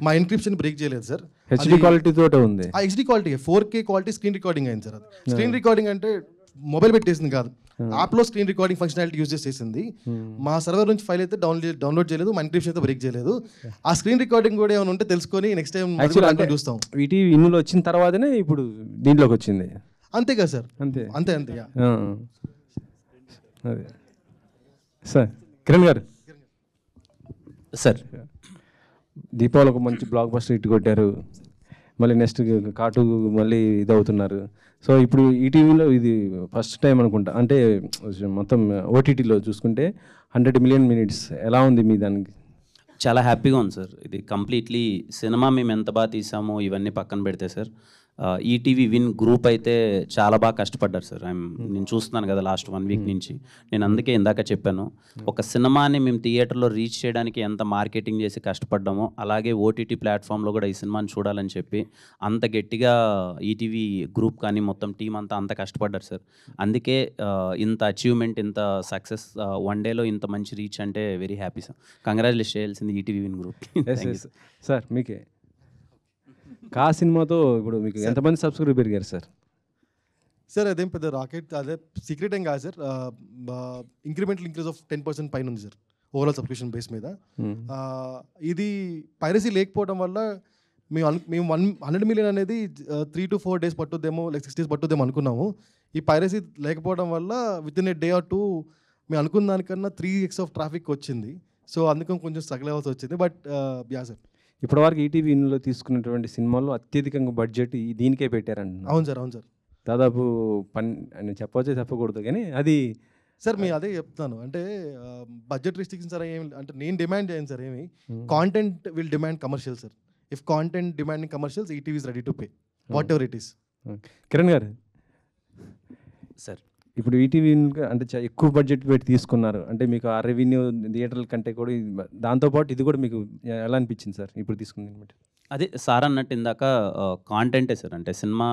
S5: మా ఎన్క్రిప్షన్ బ్రేక్ చేయలేదు సార్.
S8: హెచ్డి క్వాలిటీ తోటే ఉంది.
S5: ఆ HD quality 4K quality screen recording అయింది సార్. అది స్క్రీన్ రికార్డింగ్ అంటే మొబైల్ పెట్టేసింది కాదు, యాప్లో స్క్రీన్ రికార్డింగ్ ఫంక్షనాలిటీ యూజ్ చేసేసింది. మా సర్వర్ నుంచి ఫైల్ అయితే డౌన్లోడ్ చేయలేదు, మా ఎన్క్రిప్షన్ అయితే బ్రేక్ చేయలేదు. ఆ స్క్రీన్ రికార్డింగ్ కూడా ఏమైనా ఉంటే తెలుసుకొని నెక్స్ట్ టైం చూస్తాం.
S8: వీటి ఇన్నులో వచ్చిన తర్వాతనే ఇప్పుడు దీంట్లోకి వచ్చింది.
S5: అంతే కదా సార్,
S8: అంతే.
S5: అదే
S8: సార్. కిరణ్ గారు
S6: సార్,
S8: దీపావళి ఒక మంచి బ్లాక్ బస్టర్ హిట్ కొట్టారు, మళ్ళీ నెక్స్ట్ కాటు మళ్ళీ ఇది అవుతున్నారు. సో ఇప్పుడు ఈటీవీలో ఇది ఫస్ట్ టైం అనుకుంటా, అంటే మొత్తం ఓటీటీలో చూసుకుంటే 100 million minutes. ఎలా ఉంది మీ దానికి?
S6: చాలా హ్యాపీగా ఉంది సార్. ఇది కంప్లీట్లీ సినిమా మేము ఎంత బాగా తీసామో ఇవన్నీ పక్కన పెడితే సార్, ఈటీవీ విన్ గ్రూప్ అయితే చాలా బాగా కష్టపడ్డారు సార్. నేను చూస్తున్నాను కదా లాస్ట్ 1 week నుంచి. నేను అందుకే ఇందాక చెప్పాను, ఒక సినిమాని మేము థియేటర్లో రీచ్ చేయడానికి ఎంత మార్కెటింగ్ చేసి కష్టపడ్డామో, అలాగే ఓటీటీ ప్లాట్ఫామ్లో కూడా ఈ సినిమాని చూడాలని చెప్పి అంత గట్టిగా ఈటీవీ గ్రూప్ కానీ మొత్తం టీం అంత కష్టపడ్డారు సార్. అందుకే ఇంత అచీవ్మెంట్, ఇంత సక్సెస్, 1 dayలో ఇంత మంచి రీచ్ అంటే వెరీ హ్యాపీ సార్. కంగ్రాచులేట్ చేయాల్సింది ఈటీవీ విన్ గ్రూప్.
S8: సార్ మీకే కా సినిమాతో ఇప్పుడు మీకు ఎంతమంది సబ్స్క్రైబర్ పెరిగారు సార్?
S5: సార్ అదేం పెద్ద రాకెట్, అదే సీక్రెట్ ఏం కాదు సార్. ఇంక్రిమెంటల్ ఇంక్రీజ్ ఆఫ్ 10% పైన ఉంది సార్ ఓవరాల్ సబ్స్క్రిప్షన్ బేస్ మీద. ఇది పైరసీ లేకపోవడం వల్ల మేము 100 million అనేది 3 to 4 days పట్టుద్దేమో, లైక్ 6 days పట్టుద్దేమో అనుకున్నాము. ఈ పైరసీ లేకపోవడం వల్ల with in a day or 2 మేము అనుకున్న దానికన్నా 3x ఆఫ్ ట్రాఫిక్ వచ్చింది. సో అందుకని కొంచెం స్ట్రగుల్ అవ్వాల్సి వచ్చింది. బట్ యా సార్,
S8: ఇప్పటివరకు ఈటీవీ ఇన్లో తీసుకున్నటువంటి సినిమాల్లో అత్యధికంగా బడ్జెట్ దీనికే పెట్టారంట.
S5: అవును సార్.
S8: దాదాపు అని చెప్పవచ్చే చెప్పకూడదు కానీ అది
S5: సార్ మీ అదే చెప్తాను. అంటే బడ్జెట్ రిస్ట్రిక్షన్స్ సార్ ఏమి అంటే నేను డిమాండ్ చేయను సార్. ఏమి content will demand commercial sir. If content demanding commercials, ETV is ready to pay what ever it is.
S8: Kiran గారు
S6: సార్,
S8: ఇప్పుడు ఈటీవీ అంటే ఎక్కువ బడ్జెట్ పెట్టి తీసుకున్నారు అంటే మీకు ఆ రెవెన్యూ థియేటర్ల కంటే కూడా దాంతోపాటు ఇది కూడా మీకు ఎలా అనిపించింది సార్ ఇప్పుడు తీసుకుంది బట్టి?
S6: అదే సార్ అన్నట్టు ఇందాక కాంటెంటే సార్. అంటే సినిమా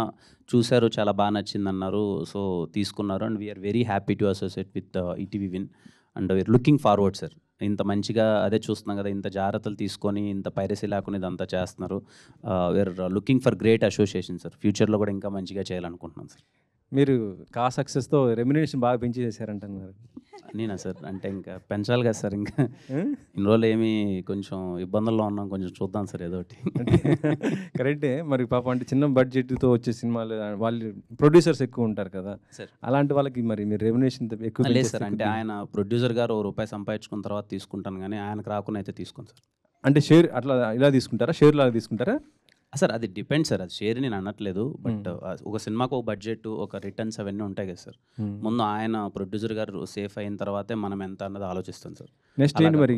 S6: చూశారు, చాలా బాగా నచ్చింది అన్నారు, సో తీసుకున్నారు. And we are very happy to associate with ETV win and we are looking forward sir. ఇంత మంచిగా అదే చూస్తున్నాం కదా, ఇంత జాగ్రత్తలు తీసుకొని ఇంత పైరసీ లేకుండా ఇదంతా చేస్తున్నారు. We are looking for great association sir. ఫ్యూచర్లో కూడా ఇంకా మంచిగా చేయాలనుకుంటున్నాం సార్.
S8: మీరు కా సక్సెస్తో రెమ్యునరేషన్ బాగా పెంచి చేశారంటున్నారు.
S6: నేనా సార్? అంటే ఇంకా పెంచాలి కదా సార్. ఇంకా ఇన్ని రోజులు ఏమి కొంచెం ఇబ్బందుల్లో ఉన్నాం, కొంచెం చూద్దాం సార్ ఏదో ఒకటి.
S8: కరెక్టే. మరి పాపం అంటే చిన్న బడ్జెట్తో వచ్చే సినిమాలు వాళ్ళు ప్రొడ్యూసర్స్ ఎక్కువ ఉంటారు కదా
S6: సార్,
S8: అలాంటి వాళ్ళకి మరి మీరు రెమ్యునరేషన్ ఎక్కువ
S6: లేదు సార్. అంటే ఆయన ప్రొడ్యూసర్ గారు ₹1 సంపాదించుకున్న తర్వాత తీసుకుంటాను, కానీ ఆయనకు రాకుండా అయితే తీసుకోను సార్.
S8: అంటే షేర్ అట్లా ఇలా తీసుకుంటారా, షేర్ లాగా తీసుకుంటారా
S6: సార్? అది డిపెండ్ సార్, అది షేర్ నేను అనట్లేదు. బట్ ఒక సినిమాకు ఒక బడ్జెట్, ఒక రిటర్న్స్ అవన్నీ ఉంటాయి కదా సార్. ముందు ఆయన ప్రొడ్యూసర్ గారు సేఫ్ అయిన తర్వాతే మనం ఎంత అన్నది ఆలోచిస్తాం సార్.
S8: నెక్స్ట్ ఏంటి మరి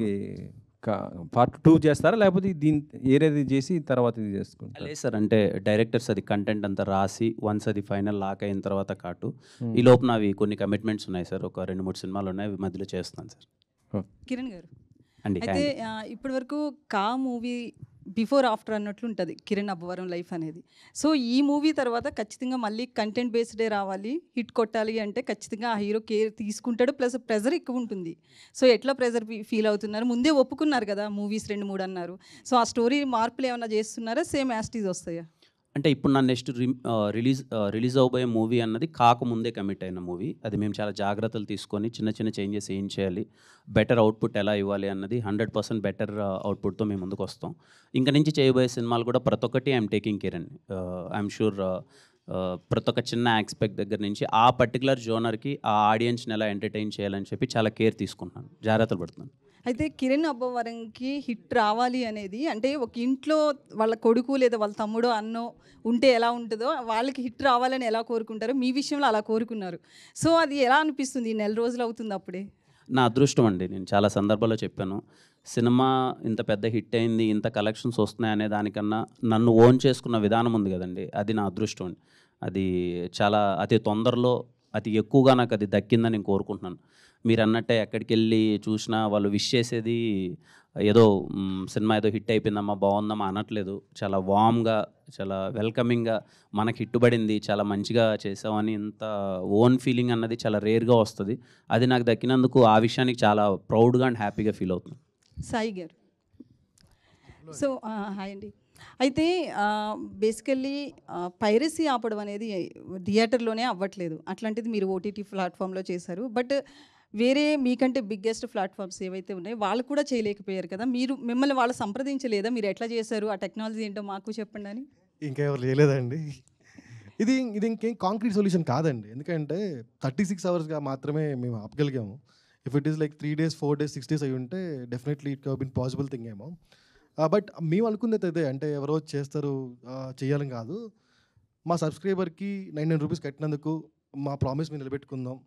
S8: పార్ట్ 2 చేస్తారా, లేకపోతే దీని ఏరేది చేసి తర్వాత ఇది చేసుకుంటారా?
S6: లేదు సార్, అంటే డైరెక్టర్స్ అది కంటెంట్ అంతా రాసి వన్స్ అది ఫైనల్ లాక్ అయిన తర్వాత కాటు ఈ లోపు నావి కొన్ని కమిట్మెంట్స్ ఉన్నాయి సార్. ఒక 2-3 సినిమాలు ఉన్నాయి, అవి మధ్యలో చేస్తున్నాను సార్.
S9: కిరణ్ గారు
S6: అండి
S9: అయితే ఇప్పటి వరకు కా మూవీ బిఫోర్ ఆఫ్టర్ అన్నట్లు ఉంటుంది కిరణ్ అబ్బవరం లైఫ్ అనేది. సో ఈ మూవీ తర్వాత ఖచ్చితంగా మళ్ళీ కంటెంట్ బేస్డే రావాలి, హిట్ కొట్టాలి అంటే ఖచ్చితంగా ఆ హీరో కేర్ తీసుకుంటాడు, ప్లస్ ప్రెజర్ ఎక్కువ ఉంటుంది. సో ఎట్లా ప్రెజర్ ఫీల్ అవుతున్నారు? ముందే ఒప్పుకున్నారు కదా మూవీస్ 2-3 అన్నారు. సో ఆ స్టోరీ మార్పులు ఏమైనా చేస్తున్నారా, సేమ్ యాస్టీజ్ వస్తాయా?
S6: అంటే ఇప్పుడు నా నెక్స్ట్ రిలీజ్ అవబోయే మూవీ అన్నది కాకముందే కమిట్ అయిన మూవీ. అది మేము చాలా జాగ్రత్తలు తీసుకొని చిన్న చిన్న చేంజెస్ ఏం చేయాలి, బెటర్ అవుట్పుట్ ఎలా ఇవ్వాలి అన్నది 100% బెటర్ అవుట్పుట్తో మేము ముందుకు వస్తాం. ఇంకా నుంచి చేయబోయే సినిమాలు కూడా ప్రతి ఒక్కటి ఐఎమ్ టేకింగ్ కేర్ అండి. ఐఎమ్ షూర్ ప్రతి ఒక్క చిన్న ఆస్పెక్ట్ దగ్గర నుంచి ఆ పర్టికులర్ జోనర్కి ఆ ఆడియన్స్ని ఎలా ఎంటర్టైన్ చేయాలని చెప్పి చాలా కేర్ తీసుకుంటున్నాను, జాగ్రత్తలు పడుతున్నాను.
S9: అయితే కిరణ్ అబ్బవరంకి హిట్ రావాలి అనేది అంటే ఒక ఇంట్లో వాళ్ళ కొడుకు లేదా వాళ్ళ తమ్ముడో అన్నో ఉంటే ఎలా ఉంటుందో వాళ్ళకి హిట్ రావాలని ఎలా కోరుకుంటారో మీ విషయంలో అలా కోరుకున్నారు. సో అది ఎలా అనిపిస్తుంది? 1 నెల రోజులు అవుతుంది అప్పుడే.
S6: నా అదృష్టం అండి. నేను చాలా సందర్భాల్లో చెప్పాను, సినిమా ఇంత పెద్ద హిట్ అయింది, ఇంత కలెక్షన్స్ వస్తున్నాయి అనే దానికన్నా నన్ను ఓన్ చేసుకున్న విధానం ఉంది కదండి, అది నా అదృష్టం అండి. అది చాలా అతి తొందరలో అతి ఎక్కువగా నాకు అది దక్కిందని నేను కోరుకుంటున్నాను. మీరు అన్నట్టే ఎక్కడికి వెళ్ళి చూసినా వాళ్ళు విష్ చేసేది ఏదో సినిమా ఏదో హిట్ అయిపోయిందమ్మా బాగుందమ్మా అనట్లేదు. చాలా వామ్గా, చాలా వెల్కమింగ్గా మనకి హిట్టుబడింది, చాలా మంచిగా చేసామని ఇంత ఓన్ ఫీలింగ్ అన్నది చాలా రేర్గా వస్తుంది. అది నాకు దక్కినందుకు ఆ విషయానికి చాలా ప్రౌడ్గా అండ్ హ్యాపీగా ఫీల్ అవుతున్నాను.
S9: సాయి గారు, సో హాయ్ అండి. అయితే బేసికల్లీ పైరసీ ఆపడం అనేది థియేటర్లోనే అవ్వట్లేదు. అట్లాంటిది మీరు ఓటీటీ ప్లాట్ఫామ్లో చేశారు. బట్ వేరే మీకంటే బిగ్గెస్ట్ ప్లాట్ఫామ్స్ ఏవైతే ఉన్నాయో వాళ్ళు కూడా చేయలేకపోయారు కదా. మిమ్మల్ని వాళ్ళు సంప్రదించలేదా? మీరు ఎట్లా చేశారు, ఆ టెక్నాలజీ ఏంటో మాకు చెప్పండి అని.
S5: ఇంకెవరు చేయలేదండి. ఇది ఇంకేం కాంక్రీట్ సొల్యూషన్ కాదండి. ఎందుకంటే 36 అవర్స్గా మాత్రమే మేము ఆపగలిగాము. If it is like 3 days 4 days 6 days అయి ఉంటే definitely it have been possible thing ఏమో. బట్ మేము అనుకుంది అయితే అంటే ఎవరో చేస్తారు చేయాలని కాదు. మా సబ్స్క్రైబర్కి 99 రూపీస్ కట్టినందుకు మా ప్రామిస్ మేము నిలబెట్టుకుందాం,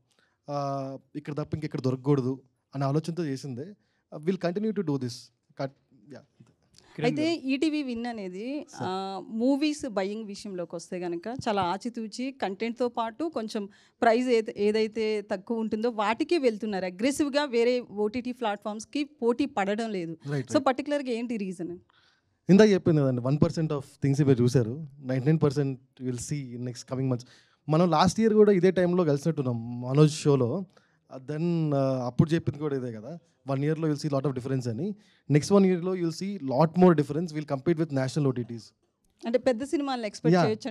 S5: ఇక్కడ తప్ప ఇంకెక్కడ దొరకకూడదు అనే ఆలోచనతో చేసిందే. Will continue to do this.
S9: అయితే ఈటీవీ విన్ అనేది మూవీస్ బయింగ్ విషయంలోకి వస్తే కనుక చాలా ఆచితూచి కంటెంట్తో పాటు కొంచెం ప్రైస్ ఏదైతే తక్కువ ఉంటుందో వాటికి వెళ్తున్నారు అగ్రెసివ్గా. వేరే ఓటీటీ ప్లాట్ఫామ్స్కి పోటీ పడడం లేదు. సో పర్టికులర్గా ఏంటి రీజన్?
S5: ఇందాక చెప్పింది కదండి, 1% ఆఫ్ థింగ్స్ మీరు చూశారు, 99% will see next coming months. మనం లాస్ట్ ఇయర్ కూడా ఇదే టైంలో కలిసినట్టున్నాం మనోజ్ షోలో. దెన్ అప్పుడు చెప్పింది కూడా ఇదే కదా, 1 yearలో will see lot of difference అని. నెక్స్ట్ 1 yearలో you'll see lot more difference. Will compete with national OTTs.
S9: అంటే పెద్ద సినిమాలను ఎక్స్పెక్ట్ చేయొచ్చు.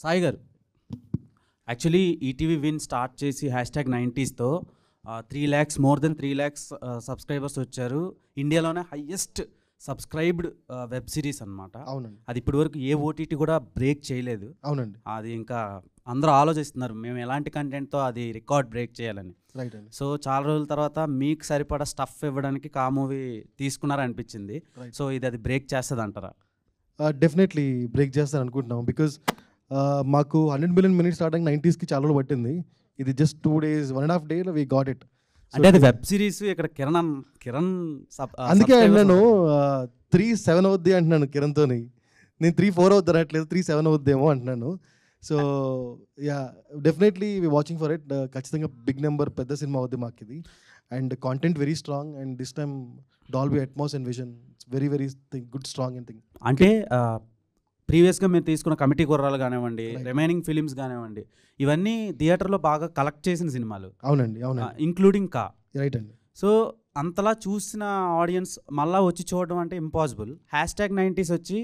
S10: సాయి గారు, యాక్చువల్లీ ఈటీవీ విన్ స్టార్ట్ చేసి #90sతో 3 lakhs more than 3 lakhs subscribers వచ్చారు. ఇండియాలోనే హైయెస్ట్ సబ్స్క్రైబ్డ్ వెబ్ సిరీస్ అనమాట.
S5: అవునండి.
S10: అది ఇప్పటి వరకు ఏ ఓటీటీ కూడా బ్రేక్ చేయలేదు.
S5: అవునండి.
S10: అది ఇంకా అందరూ ఆలోచిస్తున్నారు మేము ఎలాంటి కంటెంట్తో అది రికార్డ్ బ్రేక్ చేయాలని.
S5: రైట్ అండి.
S10: సో చాలా రోజుల తర్వాత మీకు సరిపడా స్టఫ్ ఇవ్వడానికి కా మూవీ తీసుకున్నారనిపించింది. సో ఇది అది బ్రేక్ చేస్తుంది అంటారా?
S5: డెఫినెట్లీ బ్రేక్ చేస్తాను అనుకుంటున్నాం. బికాజ్ మాకు 100 million minutes స్టార్ట్ అయ్యి 90sకి చాలా రోజులు పట్టింది. ఇది just 2 days 1.5 days we got it.
S10: అంటే అది వెబ్ సిరీస్. ఇక్కడ కిరణ్
S5: అందుకే నేను 3-7 అవుద్ది అంటున్నాను కిరణ్తో. నేను 3-4 అవుద్ది అనట్లేదు, 3-7 అవుద్దేమో అంటున్నాను. So yeah, definitely we watching for it. ఖచ్చితంగా బిగ్ నెంబర్, పెద్ద సినిమా అవుద్ది మాకు ఇది. And content very strong. And this time Dolby Atmos and vision, it's very very good strong and thing.
S10: అంటే ప్రీవియస్గా మేము తీసుకున్న కమిటీ కుర్రాలు కానివ్వండి, రిమైనింగ్ ఫిలిమ్స్ కానివ్వండి, ఇవన్నీ థియేటర్లో బాగా కలెక్ట్ చేసిన సినిమాలు.
S5: అవునండి, అవునండి,
S10: ఇంక్లూడింగ్ కా.
S5: రైట్ అండి.
S10: సో అంతలా చూసిన ఆడియన్స్ మళ్ళీ వచ్చి చూడడం అంటే ఇంపాసిబుల్. #90s వచ్చి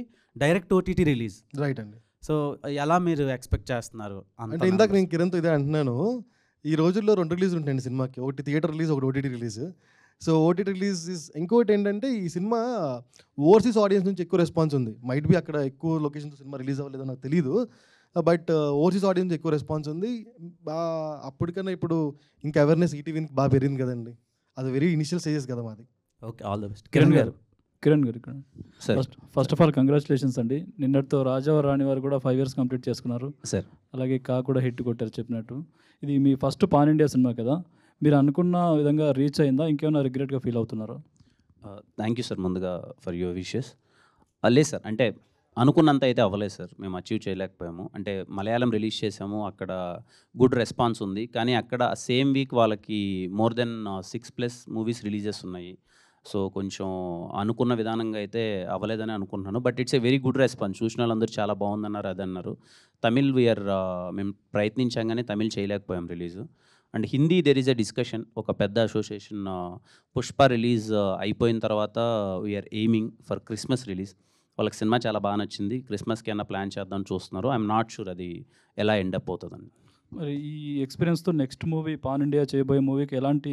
S10: డైరెక్ట్ ఓటీటీ రిలీజ్.
S5: రైట్ అండి.
S10: సో ఎలా మీరు ఎక్స్పెక్ట్ చేస్తున్నారు?
S5: అంటే ఇందాక నేను కిరణ్తో ఇదే అంటున్నాను, ఈ రోజుల్లో 2 రిలీజ్ ఉంటాయండి సినిమాకి. ఒకటి థియేటర్ రిలీజ్, ఒకటి OTT release. So OTT release ఇంకోటి ఏంటంటే ఈ సినిమా ఓవర్సీస్ ఆడియన్స్ నుంచి ఎక్కువ రెస్పాన్స్ ఉంది. మైట్ బి అక్కడ ఎక్కువ లొకేషన్తో సినిమా రిలీజ్ అవ్వలేదో నాకు తెలియదు. బట్ ఓవర్సీస్ ఆడియన్స్ ఎక్కువ రెస్పాన్స్ ఉంది. అప్పటికన్నా ఇప్పుడు ఇంకా అవేర్నెస్ ఈటీవీకి బాగా పెరిగింది కదండి. అది వెరీ ఇనిషియల్ స్టేజెస్ కదా మాది.
S10: Okay, all the best. Kiran గారు
S11: ఇక్కడ ఫస్ట్ ఆఫ్ ఆల్ కంగ్రాచులేషన్స్ అండి. నిన్నటితో రాజారాణి వారు కూడా 5 years కంప్లీట్ చేసుకున్నారు సార్. అలాగే కా కూడా హిట్ కొట్టారు చెప్పినట్టు. ఇది మీ ఫస్ట్ పాన్ ఇండియా సినిమా కదా. మీరు అనుకున్న విధంగా రీచ్ అయిందా? ఇంకేమైనా రిగ్రెట్గా ఫీల్ అవుతున్నారా?
S6: థ్యాంక్ యూ సార్ ముందుగా ఫర్ యువర్ విషెస్. లేదు సార్, అంటే అనుకున్నంత అయితే అవ్వలేదు సార్, మేము అచీవ్ చేయలేకపోయాము. అంటే మలయాళం రిలీజ్ చేసాము, అక్కడ గుడ్ రెస్పాన్స్ ఉంది, కానీ అక్కడ సేమ్ వీక్ వాళ్ళకి మోర్ దెన్ 6+ మూవీస్ రిలీజెస్ ఉన్నాయి. సో కొంచెం అనుకున్న విధానంగా అయితే అవ్వలేదని అనుకుంటున్నాను. But it's a very good response. చూసిన వాళ్ళందరూ చాలా బాగుందన్నారు, అదన్నారు. తమిళ్ మేము ప్రయత్నించాం కానీ తమిళ్ చేయలేకపోయాం release. And Hindi there is a discussion, ఒక పెద్ద అసోసియేషన్ పుష్ప రిలీజ్ అయిపోయిన తర్వాత we're aiming for Christmas release. వాళ్ళకి సినిమా చాలా బాగా నచ్చింది, క్రిస్మస్కి అయినా ప్లాన్ చేద్దాం చూస్తున్నారు. ఐఎమ్ నాట్ షూర్ అది ఎలా ఎండప్ అవుతుందని.
S11: మరి ఈ ఎక్స్పీరియన్స్తో నెక్స్ట్ మూవీ పాన్ ఇండియా చేయబోయే మూవీకి ఎలాంటి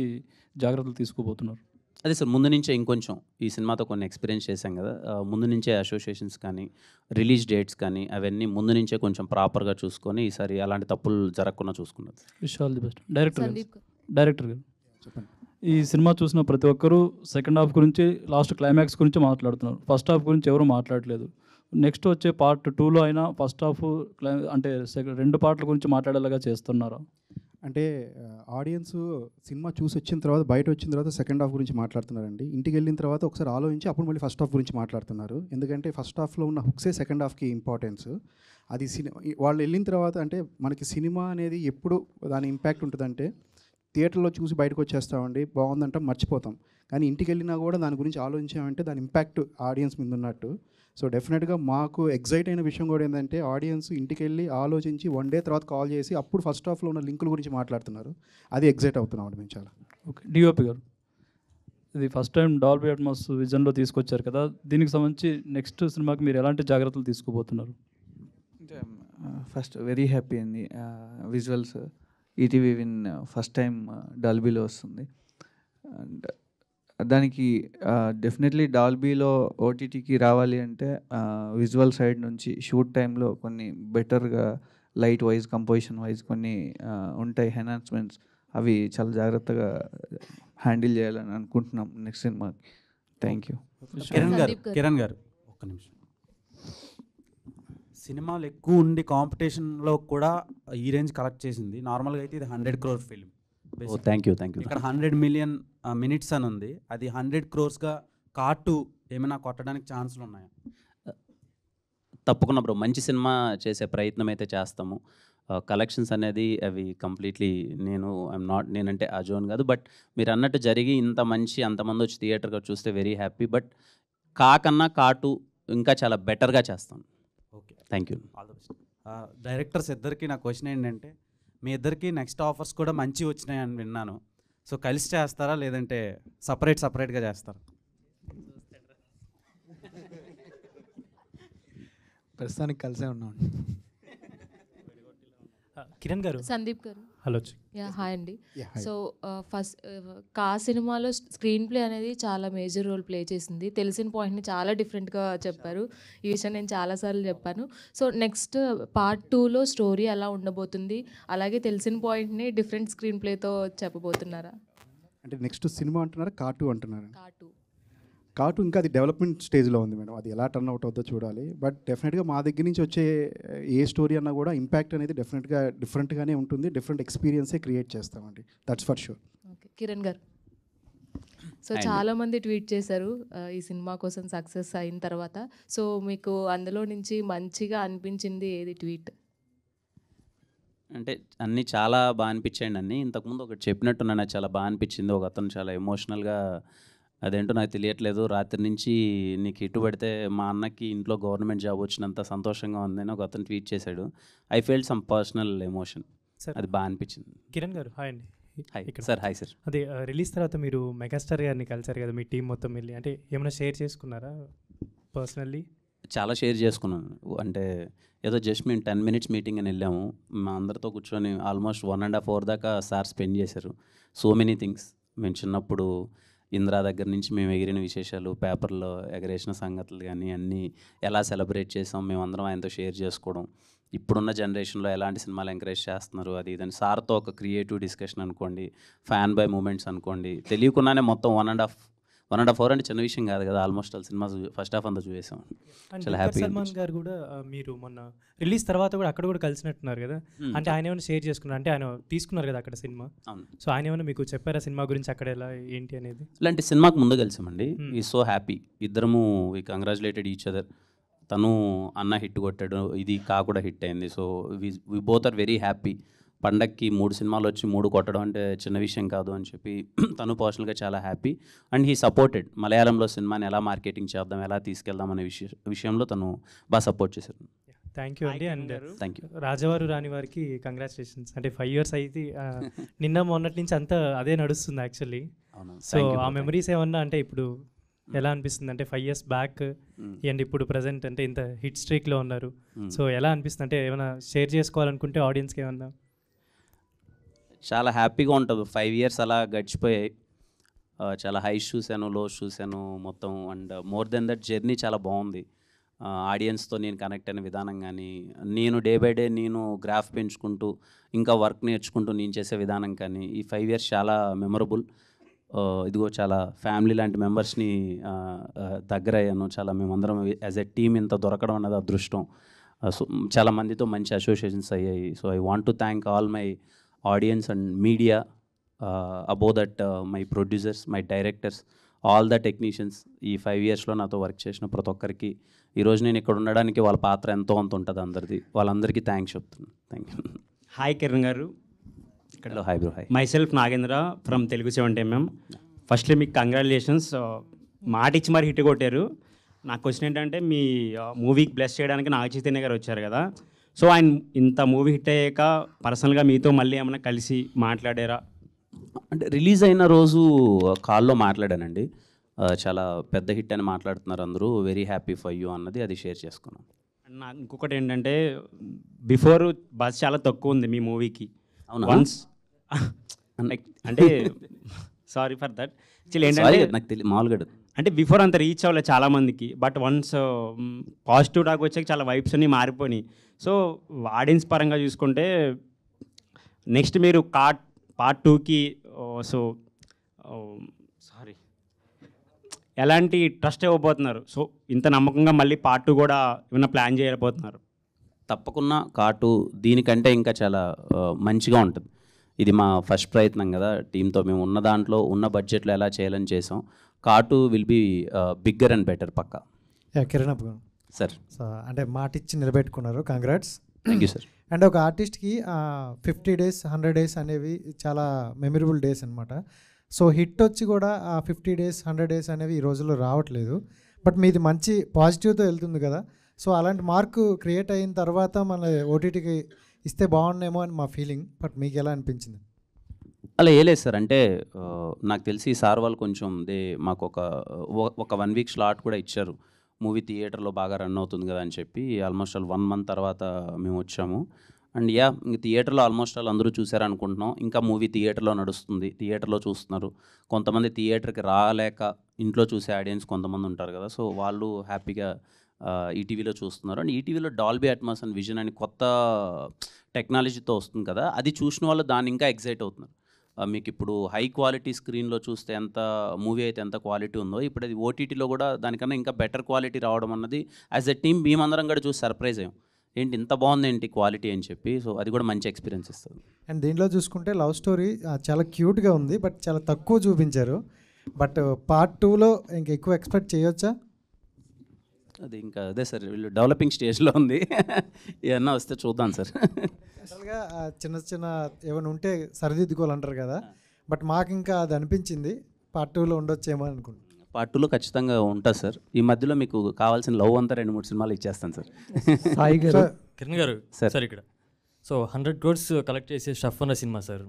S11: జాగ్రత్తలు తీసుకోబోతున్నారు?
S6: అదే సార్, ముందు నుంచే ఇంకొంచెం ఈ సినిమాతో కొన్ని ఎక్స్పీరియన్స్ చేశాం కదా, ముందు నుంచే అసోసియేషన్స్ కానీ రిలీజ్ డేట్స్ కానీ అవన్నీ ముందు నుంచే కొంచెం ప్రాపర్గా చూసుకొని ఈసారి అలాంటి తప్పులు జరగకుండా చూసుకున్నారు.
S11: Wish all the best. Director గారు
S3: చెప్పండి.
S11: ఈ సినిమా చూసిన ప్రతి ఒక్కరూ సెకండ్ హాఫ్ గురించి, లాస్ట్ క్లైమాక్స్ గురించి మాట్లాడుతున్నారు. ఫస్ట్ హాఫ్ గురించి ఎవరు మాట్లాడలేదు. నెక్స్ట్ వచ్చే పార్ట్ 2లో అయినా ఫస్ట్ హాఫ్ అంటే రెండు పార్ట్ల గురించి మాట్లాడేలాగా చేస్తున్నారు.
S4: అంటే ఆడియన్స్ సినిమా చూసి వచ్చిన తర్వాత, బయట వచ్చిన తర్వాత సెకండ్ హాఫ్ గురించి మాట్లాడుతున్నారండి. ఇంటికి వెళ్ళిన తర్వాత ఒకసారి ఆలోచించి అప్పుడు మళ్ళీ ఫస్ట్ హాఫ్ గురించి మాట్లాడుతున్నారు. ఎందుకంటే ఫస్ట్ హాఫ్లో ఉన్న హుక్సే సెకండ్ హాఫ్కి ఇంపార్టెన్స్. అది వాళ్ళు వెళ్ళిన తర్వాత, అంటే మనకి సినిమా అనేది ఎప్పుడు దాని ఇంపాక్ట్ ఉంటుందంటే థియేటర్లో చూసి బయటకు వచ్చేస్తామండి, బాగుందంటాం, మర్చిపోతాం. కానీ ఇంటికి వెళ్ళినా కూడా దాని గురించి ఆలోచించామంటే దాని ఇంపాక్ట్ ఆడియన్స్ మీద ఉన్నట్టు. సో డెఫినెట్గా మాకు ఎగ్జైట్ అయిన విషయం కూడా ఏంటంటే ఆడియన్స్ ఇంటికి వెళ్ళి ఆలోచించి 1 డే తర్వాత కాల్ చేసి అప్పుడు ఫస్ట్ హాఫ్లో ఉన్న లింకుల గురించి మాట్లాడుతున్నారు. అది ఎగ్జైట్ అవుతున్నాం అండి మేము చాలా.
S11: ఓకే, డిఓపి గారు, ఇది ఫస్ట్ టైం డాల్బీ అట్మాస్ విజన్లో తీసుకొచ్చారు కదా, దీనికి సంబంధించి నెక్స్ట్ సినిమాకి మీరు ఎలాంటి జాగ్రత్తలు తీసుకోబోతున్నారు?
S12: ఫస్ట్ వెరీ హ్యాపీ అండి. Visuals ETV Win first time డాల్బీలో వస్తుంది. అండ్ దానికి డెఫినెట్లీ డాల్బీలో ఓటీటీకి రావాలి అంటే విజువల్ సైడ్ నుంచి షూట్ టైంలో కొన్ని బెటర్గా లైట్ వైజ్, కంపోజిషన్ వైజ్ కొన్ని ఉంటాయి ఎన్హాన్స్మెంట్స్. అవి చాలా జాగ్రత్తగా హ్యాండిల్ చేయాలని అనుకుంటున్నాం నెక్స్ట్ సినిమాకి. Thank you.
S10: కిరణ్ గారు ఒక్క నిమిషం. సినిమాలు ఎక్కువ ఉండి కాంపిటీషన్లో కూడా ఈ రేంజ్ కలెక్ట్ చేసింది. నార్మల్గా అయితే ఇది 100 crore ఫిల్మ్.
S6: Thank you.
S10: ఇక్కడ 100 million minutes అని ఉంది. అది 100 crores కార్టు ఏమైనా కొట్టడానికి ఛాన్సులు ఉన్నాయా?
S6: తప్పకుండా బ్రో, మంచి సినిమా చేసే ప్రయత్నం అయితే చేస్తాము. కలెక్షన్స్ అనేది అవి కంప్లీట్లీ నేనంటే ఆ జోన్ కాదు. బట్ మీరు అన్నట్టు జరిగి అంతమంది వచ్చి థియేటర్గా చూస్తే వెరీ హ్యాపీ. బట్ కాకన్నా కాటు ఇంకా చాలా బెటర్గా చేస్తాం.
S10: Okay,
S6: thank you.
S10: All the best. Directors ఇద్దరికి నా క్వశ్చన్ ఏంటంటే, మీ ఇద్దరికి నెక్స్ట్ ఆఫర్స్ కూడా మంచి వచ్చినాయని విన్నాను. సో కలిసి చేస్తారా లేదంటే సపరేట్గా చేస్తారా?
S3: ప్రస్తుతానికి కలిసే ఉన్నాం.
S13: కిరణ్ గారు,
S14: సందీప్ గారు,
S13: హలో.
S14: హాయ్ అండి. సో ఫస్ట్ కా సినిమాలో స్క్రీన్ ప్లే అనేది చాలా మేజర్ రోల్ ప్లే చేసింది. తెలిసిన పాయింట్ని చాలా డిఫరెంట్గా చెప్పారు. ఈ విషయం నేను చాలాసార్లు చెప్పాను. సో నెక్స్ట్ పార్ట్ 2లో స్టోరీ ఎలా ఉండబోతుంది, అలాగే తెలిసిన పాయింట్ని డిఫరెంట్ స్క్రీన్ ప్లేతో చెప్పబోతున్నారా?
S4: అంటే నెక్స్ట్ సినిమా అంటున్నారా, కార్టూ అంటున్నారా? కార్టూ ఇంకా అది డెవలప్మెంట్ స్టేజ్లో ఉంది మేడం. అది ఎలా టర్న్ అవుట్ అవుతుందో చూడాలి. బట్ డెఫినెట్గా మా దగ్గర నుంచి వచ్చే ఏ స్టోరీ అన్నా కూడా ఇంపాక్ట్ అనేది డెఫినెట్గా డిఫరెంట్గానే ఉంటుంది. డిఫరెంట్ ఎక్స్పీరియన్సే క్రియేట్ చేస్తామండి, that's for sure.
S14: Okay, Kiran గారు, సో చాలామంది ట్వీట్ చేశారు ఈ సినిమా కోసం సక్సెస్ అయిన తర్వాత. సో మీకు అందులో నుంచి మంచిగా అనిపించింది ఏది ట్వీట్?
S6: అంటే అన్నీ చాలా బాగా అనిపించాయండి. అన్నీ ఇంతకుముందు ఒకటి చెప్పినట్టు నాకు చాలా బాగా అనిపించింది. ఒక అతను చాలా ఎమోషనల్గా, అదేంటో నాకు తెలియట్లేదు, రాత్రి నుంచి నీకు ఇటు పడితే మా అన్నకి ఇంట్లో గవర్నమెంట్ జాబ్ వచ్చినంత సంతోషంగా ఉందని ఒక అతను ట్వీట్ చేశాడు. I felt some personal emotion. అది బాగా అనిపించింది.
S13: కిరణ్ గారు, హాయ్ అండి.
S6: Hi sir. Hi sir.
S13: అదే రిలీజ్ తర్వాత మీరు మెగాస్టార్ గారిని కలిసారు కదా, మీ టీం మొత్తం వెళ్ళి, అంటే ఏమైనా షేర్ చేసుకున్నారా పర్సనల్లీ?
S6: చాలా షేర్ చేసుకున్నాను. అంటే ఏదో జస్ట్ మేము 10 minutes మీటింగ్ అని వెళ్ళాము. మా అందరితో కూర్చొని ఆల్మోస్ట్ 1.5 hour దాకా సార్ స్పెండ్ చేశారు. So many things. మేము చిన్నప్పుడు ఇంద్రా దగ్గర నుంచి మేము ఎగిరిన విశేషాలు, పేపర్లో ఎగరేసిన సంగతులు కానీ అన్నీ ఎలా సెలబ్రేట్ చేసాం మేమందరం ఆయనతో షేర్ చేసుకోవడం, ఇప్పుడున్న జనరేషన్లో ఎలాంటి సినిమాలు ఎంకరేజ్ చేస్తున్నారు అది ఇదని సార్తో ఒక క్రియేటివ్ డిస్కషన్ అనుకోండి, ఫ్యాన్ బై మూమెంట్స్ అనుకోండి, తెలియకుండానే మొత్తం 1.5 hour అంటే చిన్న విషయం కాదు కదా. Almost all cinema first half అంతా చూసేసాం.
S13: అండ్
S6: చాలా
S13: దుల్కర్
S6: హ్యాపీగా
S13: సల్మాన్ గారు కూడా మీరు మొన్న రిలీజ్ తర్వాత కూడా అక్కడ కూడా కలిసినట్టున్నారు కదా. అంటే ఆయన ఏమైనా షేర్ చేసుకున్నారు, అంటే ఆయన తీసుకున్నారు కదా అక్కడ సినిమా. సో ఆయన ఏమైనా మీకు చెప్పారా సినిమా గురించి అక్కడ ఎలా ఏంటి అనేది?
S6: ఇలాంటి సినిమాకి ముందు కలిసామండి. ఈ సో హ్యాపీ, ఇద్దరము వి కంగ్రాచులేటెడ్ ఈచ్ అదర్. తను అన్న హిట్ కొట్టాడు, ఇది కా కూడా హిట్ అయింది. So we both are very happy. పండక్కి 3 సినిమాలు వచ్చి 3 కొట్టడం అంటే చిన్న విషయం కాదు అని చెప్పి తను పర్సనల్గా చాలా హ్యాపీ. And he supported. మలయాళంలో సినిమాని ఎలా మార్కెటింగ్ చేద్దాం, ఎలా తీసుకెళ్దాం అనే విషయంలో తను బాగా సపోర్ట్ చేశారు.
S13: థ్యాంక్ యూ అండి. And
S6: thank you.
S13: రాజవారు రాని వారికి కంగ్రాచులేషన్స్. అంటే 5 years అయితే నిన్న మొన్నటి నుంచి అంతా అదే నడుస్తుంది యాక్చువల్లీ. సో ఆ మెమరీస్ ఏమన్నా అంటే ఇప్పుడు ఎలా అనిపిస్తుంది? అంటే 5 years బ్యాక్ అండ్ ఇప్పుడు ప్రజెంట్ అంటే ఇంత హిట్ స్ట్రీక్లో ఉన్నారు. సో ఎలా అనిపిస్తుంది? అంటే ఏమైనా షేర్ చేసుకోవాలనుకుంటే ఆడియన్స్కి ఏమన్నా?
S6: చాలా హ్యాపీగా ఉంటుంది. 5 years అలా గడిచిపోయాయి. చాలా హైస్ చూశాను, లోస్ చూశాను మొత్తం. And more than that journey చాలా బాగుంది. ఆడియన్స్తో నేను కనెక్ట్ అయిన విధానం కానీ, నేను డే బై డే నేను గ్రాఫ్ పెంచుకుంటూ ఇంకా వర్క్ నేర్చుకుంటూ నేను చేసే విధానం కానీ, ఈ 5 years చాలా మెమరబుల్. ఇదిగో చాలా ఫ్యామిలీ లాంటి మెంబర్స్ని దగ్గర అయ్యాను. చాలా మేమందరం యాజ్ ఎ టీమ్ ఇంత దొరకడం అన్నది అదృష్టం. సో చాలా మందితో మంచి అసోసియేషన్స్ అయ్యాయి. So I want to thank all my audience and media, above that my producers, my directors, all the technicians. ఈ 5 yearsలో నాతో వర్క్ చేసిన ప్రతి ఒక్కరికి, ఈరోజు నేను ఇక్కడ ఉండడానికి వాళ్ళ పాత్ర ఎంతో అంత ఉంటుంది అందరిది. వాళ్ళందరికీ థ్యాంక్స్ చెప్తున్నాను. Thank you.
S15: హాయ్ కిరణ్ గారు.
S6: Hello. Hi bro. Hi.
S15: My self Nagendra from Telugu 70mm. Firstly మీకు కంగ్రాచులేషన్స్. మాట ఇచ్చి మరి హిట్ కొట్టారు. నా క్వశ్చన్ ఏంటంటే, మీ మూవీకి బ్లెస్ చేయడానికి నాగ చైతన్య గారు వచ్చారు కదా. సో ఆయన ఇంత మూవీ హిట్ అయ్యాక పర్సనల్గా మీతో మళ్ళీ ఏమైనా కలిసి మాట్లాడారా?
S6: అంటే రిలీజ్ అయిన రోజు కాల్లో మాట్లాడానండి. చాలా పెద్ద హిట్ అని మాట్లాడుతున్నారు అందరూ, వెరీ హ్యాపీ ఫర్ యూ అన్నది, అది షేర్ చేసుకున్నాను.
S15: నాకు ఇంకొకటి ఏంటంటే, బిఫోర్ బస్ చాలా తక్కువ ఉంది మీ మూవీకి.
S6: అవునా?
S15: వన్స్ అంటే సారీ ఫర్ దట్. యాక్చువల్లీ ఏంటంటే
S6: నాకు తెలియదు మామూలుగా,
S15: అంటే బిఫోర్ అంత రీచ్ అవ్వలేదు చాలామందికి. బట్ వన్స్ పాజిటివ్ టాక్ వచ్చాక చాలా వైబ్స్ అన్నీ మారిపోయినాయి. సో ఆడియన్స్ పరంగా చూసుకుంటే నెక్స్ట్ మీరు పార్ట్ 2కి సో సారీ ఎలాంటి ట్రస్ట్ ఇవ్వబోతున్నారు? సో ఇంత నమ్మకంగా మళ్ళీ పార్ట్ 2 కూడా ఏమైనా ప్లాన్ చేయబోతున్నారు?
S6: తప్పకుండా కార్టు దీనికంటే ఇంకా చాలా మంచిగా ఉంటుంది. ఇది మా ఫస్ట్ ప్రయత్నం కదా టీంతో. మేము ఉన్న దాంట్లో ఉన్న బడ్జెట్లో ఎలా చేయాలని చేసాం. కార్టు will be bigger and better పక్కా.
S16: కిరణ్ అప్పు
S6: సార్,
S16: అంటే మాట ఇచ్చి నిలబెట్టుకున్నారు, congrats.
S6: Thank you sir.
S16: And ఒక ఆర్టిస్ట్కి 50 days 100 days అనేవి చాలా మెమరబుల్ డేస్ అనమాట. సో హిట్ వచ్చి కూడా ఆ 50 days 100 days అనేవి ఈ రోజుల్లో రావట్లేదు. బట్ మీది మంచి పాజిటివ్తో వెళ్తుంది కదా. సో అలాంటి మార్కు క్రియేట్ అయిన తర్వాత మన ఓటీటీకి ఇస్తే బాగుండేమో అని మా ఫీలింగ్. బట్ మీకు ఎలా అనిపించింది?
S6: అలా ఏలేదు సార్. అంటే నాకు తెలిసి సార్ వాళ్ళు కొంచెం మాకు ఒక 1 week స్లాట్ కూడా ఇచ్చారు. మూవీ థియేటర్లో బాగా రన్ అవుతుంది కదా అని చెప్పి. ఆల్మోస్ట్ ఆల్ 1 month తర్వాత మేము వచ్చాము. అండ్ ఇంక థియేటర్లో ఆల్మోస్ట్ ఆల్ అందరూ చూసారనుకుంటున్నాం. ఇంకా మూవీ థియేటర్లో నడుస్తుంది, థియేటర్లో చూస్తున్నారు. కొంతమంది థియేటర్కి రాలేక ఇంట్లో చూసే ఆడియన్స్ కొంతమంది ఉంటారు కదా. సో వాళ్ళు హ్యాపీగా ఈటీవీలో చూస్తున్నారు. అండ్ ఈటీవీలో డాల్బీ అట్మాస్ అండ్ విజన్ అని కొత్త టెక్నాలజీతో వస్తుంది కదా, అది చూసిన వాళ్ళు దాన్ని ఇంకా ఎగ్జైట్ అవుతున్నారు. మీకు ఇప్పుడు హై క్వాలిటీ స్క్రీన్లో చూస్తే ఎంత మూవీ అయితే ఎంత క్వాలిటీ ఉందో, ఇప్పుడు అది ఓటీటీలో కూడా దానికన్నా ఇంకా బెటర్ క్వాలిటీ రావడం అన్నది యాజ్ ఎ టీమ్ మేమందరం కూడా చూసి సర్ప్రైజ్ అయ్యాం. ఏంటి ఇంత బాగుంది ఏంటి క్వాలిటీ అని చెప్పి. సో అది కూడా మంచి ఎక్స్పీరియన్స్ ఇస్తుంది.
S16: అండ్ దీంట్లో చూసుకుంటే లవ్ స్టోరీ చాలా క్యూట్గా ఉంది, బట్ చాలా తక్కువ చూపించారు. బట్ పార్ట్ 2లో ఇంకా ఎక్కువ ఎక్స్పెక్ట్ చేయొచ్చా?
S6: అది ఇంకా అదే సార్, వీళ్ళు డెవలపింగ్ స్టేజ్లో ఉంది. ఏమన్నా వస్తే చూద్దాం సార్.
S16: అసలుగా చిన్న చిన్న ఏమైనా ఉంటే సరిదిద్దుకోవాలంటారు కదా. బట్ మాకు ఇంకా అది అనిపించింది పార్ట్ 2లో ఉండొచ్చేమో అనుకుంటున్నాను.
S6: పార్ట్ 2లో ఖచ్చితంగా ఉంటుంది సార్. ఈ మధ్యలో మీకు కావాల్సిన లవ్ అంతా 2-3 సినిమాలు ఇచ్చేస్తాను సార్.
S17: సాయి గారు, కిరణ్ గారు
S6: సార్
S17: ఇక్కడ సో 100 crores కలెక్ట్ చేసే షఫ్ అన్న cinema sir.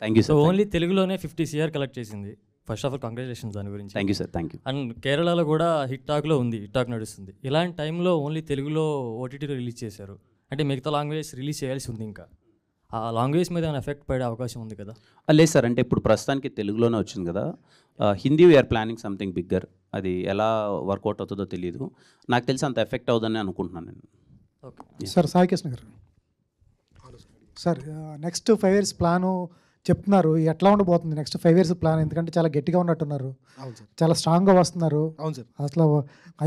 S6: Thank you
S17: so
S6: sir.
S17: Only తెలుగులోనే 50 crore కలెక్ట్ చేసింది. ఫస్ట్ ఆఫ్ ఆల్ కంగ్రాచులేషన్స్ దాని గురించి.
S6: Thank you sir. Thank you.
S17: And కేరళలో కూడా హిట్ టాక్లో ఉంది, హిట్ టాక్ నడుస్తుంది. ఇలాంటి టైంలో ఓన్లీ తెలుగులో ఓటీటీలో రిలీజ్ చేశారు. అంటే మిగతా లాంగ్వేజ్ రిలీజ్ చేయాల్సి ఉంది. ఇంకా ఆ లాంగ్వేజ్ మీద ఏమైనా ఎఫెక్ట్ పడే అవకాశం ఉంది కదా?
S6: లేదు సార్, అంటే ఇప్పుడు ప్రస్తుతానికి తెలుగులోనే వచ్చింది కదా. Hindi we are planning something bigger. అది ఎలా వర్కౌట్ అవుతుందో తెలియదు. నాకు తెలిసి అంత ఎఫెక్ట్ అవుతుందని అనుకుంటున్నాను నేను.
S18: సార్ సాయి కృష్ణ గారు, సార్ నెక్స్ట్ 5 years ప్లాను చెప్తున్నారు. ఎట్లా ఉండబోతుంది నెక్స్ట్ 5 years ప్లాన్? ఎందుకంటే చాలా గట్టిగా ఉన్నట్టున్నారు,
S5: అవును సార్.
S18: చాలా స్ట్రాంగ్గా వస్తున్నారు.
S5: అవును సార్.
S18: అసలు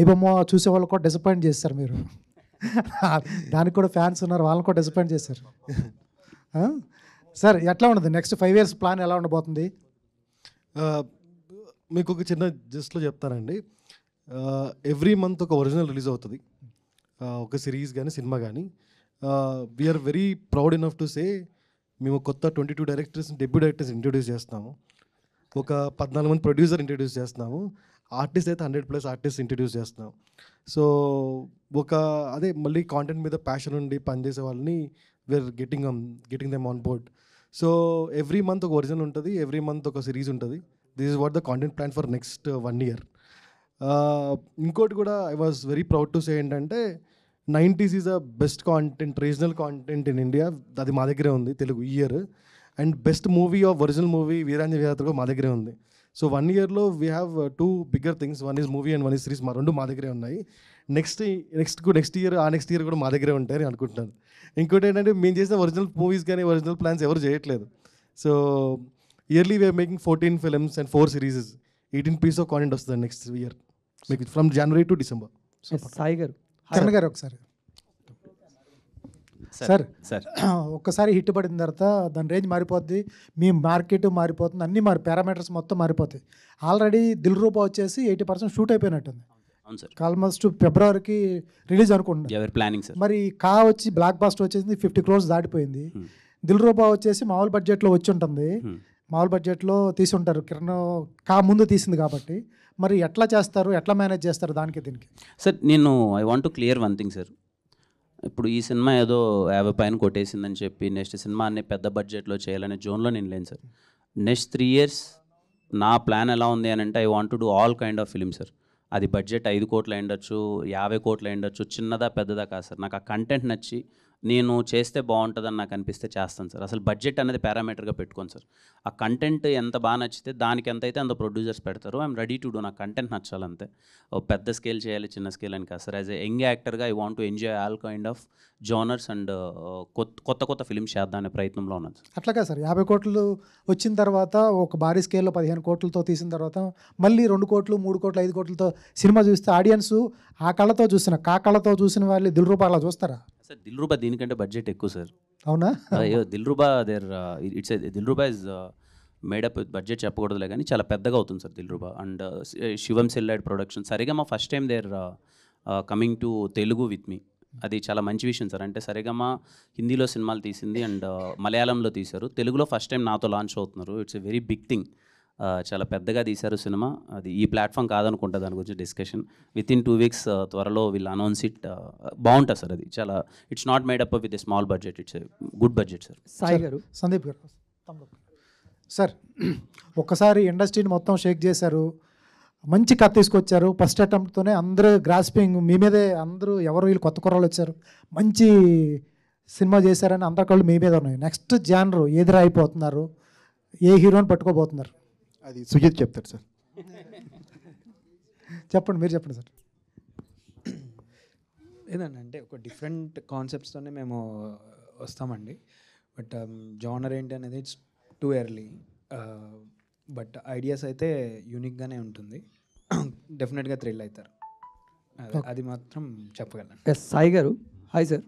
S18: ఐబొమ్మ చూసే వాళ్ళు కూడా డిసప్పాయింట్ చేస్తారు మీరు. దానికి కూడా ఫ్యాన్స్ ఉన్నారు, వాళ్ళని కూడా డిసప్పాయింట్ చేశారు. సార్ ఎట్లా ఉండదు నెక్స్ట్ 5 years ప్లాన్ ఎలా ఉండబోతుంది?
S5: మీకు ఒక చిన్న జస్ట్లో చెప్తానండి. ఎవ్రీ మంత్ ఒక ఒరిజినల్ రిలీజ్ అవుతుంది, ఒక సిరీస్ కానీ సినిమా కానీ. We are very proud enough to say మేము కొత్త 22 డైరెక్టర్స్, డెబ్యూ డైరెక్టర్స్ ఇంట్రొడ్యూస్ చేస్తున్నాము. ఒక 14 మంది ప్రొడ్యూసర్ ఇంట్రొడ్యూస్ చేస్తున్నాము. ఆర్టిస్ట్ అయితే 100+ ఆర్టిస్ట్ ఇంట్రొడ్యూస్ చేస్తున్నాం. సో ఒక అదే మళ్ళీ కాంటెంట్ మీద ప్యాషన్ ఉండి పనిచేసే వాళ్ళని we're getting them on board. So every month ఒక ఒరిజినల్ ఉంటుంది, ఎవ్రీ మంత్ ఒక సిరీస్ ఉంటుంది. This is what the content plan for next 1 year. ఇంకోటి కూడా I was very proud to say ఏంటంటే 90s is a best content, regional content in India. అది మా దగ్గరే ఉంది Telugu year. And best movie of original movie వీరాంజ విహార్ కూడా మా దగ్గరే ఉంది. సో 1 yearలో we have 2 bigger things. One is movie and one is series. మా 2 మా దగ్గరే ఉన్నాయి. నెక్స్ట్ ఇయర్ ఆ నెక్స్ట్ ఇయర్ కూడా మా దగ్గరే ఉంటాయని అనుకుంటున్నాను. ఇంకోటి ఏంటంటే మేము చేసిన ఒరిజినల్ మూవీస్ కానీ ఒరిజినల్ ప్లాన్స్ ఎవరు చేయట్లేదు. So yearly we are making 14 films and 4 series. 18 pieces of content వస్తుంది నెక్స్ట్ ఇయర్ మీకు from January to December.
S12: Sai garu,
S18: Kiran గారు ఒకసారి సార్ ఒక్కసారి హిట్ పడిన తర్వాత దాని రేంజ్ మారిపోద్ది, మీ మార్కెట్ మారిపోతుంది, అన్ని పారామీటర్స్ మొత్తం మారిపోతాయి. ఆల్రెడీ దిల్ రూపా వచ్చేసి 80% షూట్ అయిపోయినట్టుంది. ఆల్మోస్ట్ ఫిబ్రవరికి రిలీజ్ అనుకుంటున్నాను. మరి కా వచ్చి బ్లాక్ బాస్టర్ వచ్చేసి 50 crores దాటిపోయింది. దిల్ రూపా వచ్చేసి మామూలు బడ్జెట్లో వచ్చి ఉంటుంది, మామూలు బడ్జెట్లో తీసి ఉంటారు. కిరణ్ కా ముందు తీసింది కాబట్టి మరి ఎట్లా చేస్తారు, ఎట్లా మేనేజ్ చేస్తారు దానికి దీనికి?
S6: సార్ నేను I want to clear one thing sir. ఇప్పుడు ఈ సినిమా ఏదో 50 పైన కొట్టేసిందని చెప్పి నెక్స్ట్ సినిమా అన్ని పెద్ద బడ్జెట్లో చేయాలనే జోన్లో నేను లేను సార్. నెక్స్ట్ 3 years నా ప్లాన్ ఎలా ఉంది అని అంటే I want to do all kind of film sir. అది బడ్జెట్ 5 కోట్లు అయ్యుండొచ్చు, 50 కోట్లు అయ్యుండొచ్చు, చిన్నదా పెద్దదా కాదు సార్. నాకు ఆ కంటెంట్ నచ్చి నేను చేస్తే బాగుంటుందని నాకు అనిపిస్తే చేస్తాను సార్. అసలు బడ్జెట్ అనేది పారామీటర్గా పెట్టుకోను సార్. ఆ కంటెంట్ ఎంత బాగా నచ్చితే దానికి ఎంత అయితే అంత ప్రొడ్యూసర్స్ పెడతారు. I'm ready to do. నాకు కంటెంట్ నచ్చాలంతే. పెద్ద స్కేల్ చేయాలి చిన్న స్కేల్ అని కాదు సార్. యాజ్ ఎ యంగ్ యాక్టర్గా I want to enjoy all kind of genres and కొత్త ఫిలిమ్స్ చేద్దాం అనే ప్రయత్నంలో ఉన్నాను సార్.
S18: అట్లాగా సార్ 50 కోట్లు వచ్చిన తర్వాత ఒక భారీ స్కేల్లో 15 కోట్లతో తీసిన తర్వాత మళ్ళీ 2 కోట్లు 3 కోట్లు 5 కోట్లతో సినిమా చూస్తే ఆడియన్స్ ఆ కళ్ళతో చూసిన వాళ్ళు దిల్ రూపా అలా చూస్తారా
S6: సార్? దిల్ రూబా దీనికంటే బడ్జెట్ ఎక్కువ సార్.
S18: అవునా?
S6: Dilruba Dilruba is made up budget చెప్పకూడదులే కానీ చాలా పెద్దగా అవుతుంది sir Dilruba. And Shivam Celluloid production. Saregama first time there coming to Telugu with me. అది చాలా మంచి విషయం సార్. అంటే సరిగమ హిందీలో సినిమాలు తీసింది అండ్ మలయాళంలో తీశారు, తెలుగులో ఫస్ట్ టైం నాతో లాంచ్ అవుతున్నారు. It's a very big thing. చాలా పెద్దగా తీశారు సినిమా. అది ఈ ప్లాట్ఫామ్ కాదనుకుంటా దాని గురించి డిస్కషన్. వితిన్ 2 weeks త్వరలో వీళ్ళు అనౌన్స్ ఇట్. బాగుంటుంది సార్. అది చాలా it's not made up with a small budget, it's a good budget sir.
S18: Sai గారు, సందీప్ గారు సార్, ఒక్కసారి ఇండస్ట్రీని మొత్తం షేక్ చేశారు, మంచి కథ తీసుకొచ్చారు. ఫస్ట్ అటెంప్ట్తోనే అందరూ గ్రాస్పింగ్ మీ మీదే, అందరూ ఎవరు వీళ్ళు కొత్త కుర్రాళ్ళు వచ్చారు మంచి సినిమా చేశారని అందరి కళ్ళు మీ మీద ఉన్నాయి. నెక్స్ట్ జానర్ ఏది అయిపోతున్నారు, ఏ హీరోని పట్టుకోబోతున్నారు?
S4: అది సుజిత్ చెప్తారు సార్.
S18: చెప్పండి, మీరు చెప్పండి సార్.
S3: ఏదంటే ఒక డిఫరెంట్ కాన్సెప్ట్స్తోనే మేము వస్తామండి. బట్ జానర్ ఏంటి అనేది it's too early. But ideas అయితే యూనిక్గానే ఉంటుంది. డెఫినెట్గా థ్రిల్ అవుతారు, అది మాత్రం చెప్పగలను.
S19: ఎస్ సాయి గారు, హాయ్ సార్.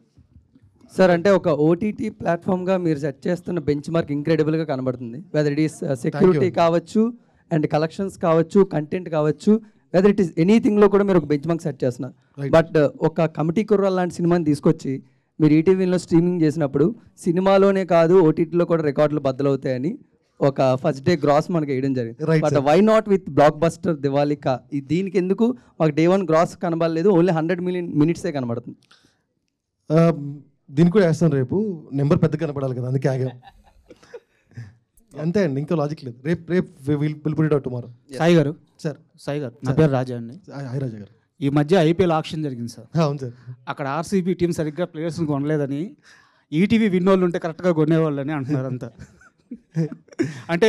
S19: సార్ అంటే ఒక ఓటీటీ ప్లాట్ఫామ్గా మీరు సెట్ చేస్తున్న బెంచ్ మార్క్ ఇంక్రెడిబుల్గా కనబడుతుంది. వెదర్ ఇట్ ఈస్ సెక్యూరిటీ కావచ్చు, అండ్ కలెక్షన్స్ కావచ్చు, కంటెంట్ కావచ్చు, వెదర్ ఇట్ ఈస్ ఎనీథింగ్లో కూడా మీరు ఒక బెంచ్ మార్క్ సెట్ చేస్తున్నారు. బట్ ఒక కమిటీ కుర్రాల్ లాంటి సినిమాని తీసుకొచ్చి మీరు ఈటీవీలో స్ట్రీమింగ్ చేసినప్పుడు సినిమాలోనే కాదు ఓటీటీలో కూడా రికార్డులు బద్దలవుతాయని ఒక ఫస్ట్ డే గ్రాస్ మనకి వేయడం జరిగింది. But why not with blockbuster దివాలికా? దీనికి ఎందుకు మాకు డే 1 గ్రాస్ కనబడలేదు, ఓన్లీ 100 million minutes కనబడుతుంది?
S5: దీనికి కూడా వేస్తాను రేపు, నెంబర్ పెద్ద కనపడాలి కదా, అందుకే ఆగాం. అంతే అండి, ఇంకా లాజిక్ లేదు. రేపు will put it out tomorrow.
S20: Sai గారు
S5: సార్.
S20: సాయి గారు, నా పేరు రాజా అండి.
S5: హాయ్ రాజా గారు.
S20: ఈ మధ్య ఐపీఎల్ ఆక్షన్ జరిగింది సార్.
S5: అవును సార్.
S20: అక్కడ ఆర్సీబీ టీం సరిగ్గా ప్లేయర్స్ని కొనలేదని ఈటీవీ విన్నోళ్ళు ఉంటే కరెక్ట్గా కొనేవాళ్ళని అంటున్నారు అంతా. అంటే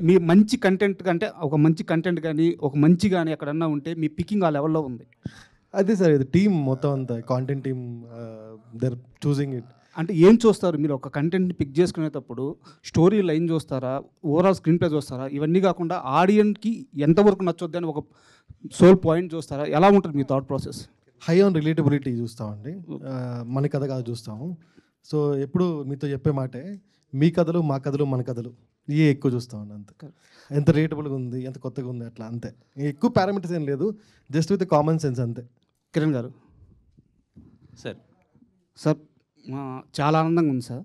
S20: మీ మంచి కంటెంట్ కంటే ఒక మంచి కంటెంట్ కానీ ఒక మంచి కానీ ఎక్కడన్నా ఉంటే మీ పికింగ్ ఆ లెవెల్లో ఉంది.
S5: అదే సార్, ఇది టీమ్ మొత్తం అంతా content team, they're choosing it.
S20: అంటే ఏం చూస్తారు మీరు ఒక కంటెంట్ని పిక్ చేసుకునేటప్పుడు? స్టోరీ లైన్ చూస్తారా, ఓవరాల్ స్క్రీన్ ప్లే చూస్తారా? ఇవన్నీ కాకుండా ఆడియన్స్కి ఎంతవరకు నచ్చొద్దు అని ఒక సోల్ పాయింట్ చూస్తారా? ఎలా ఉంటుంది మీ thought process?
S5: High on relatability చూస్తామండి. మన కథ కాదు చూస్తాము. సో ఎప్పుడు మీతో చెప్పే మాటే, మీ కథలు మా కథలు మన కథలు ఇవే ఎక్కువ చూస్తామండి. అంతే. ఎంత రేటబుల్గా ఉంది, ఎంత కొత్తగా ఉంది, అట్లా అంతే. ఎక్కువ పారామీటర్స్ ఏం లేదు, జస్ట్ విత్ కామన్ సెన్స్ అంతే.
S20: కిరణ్ గారు సార్ చాలా ఆనందంగా ఉంది సార్.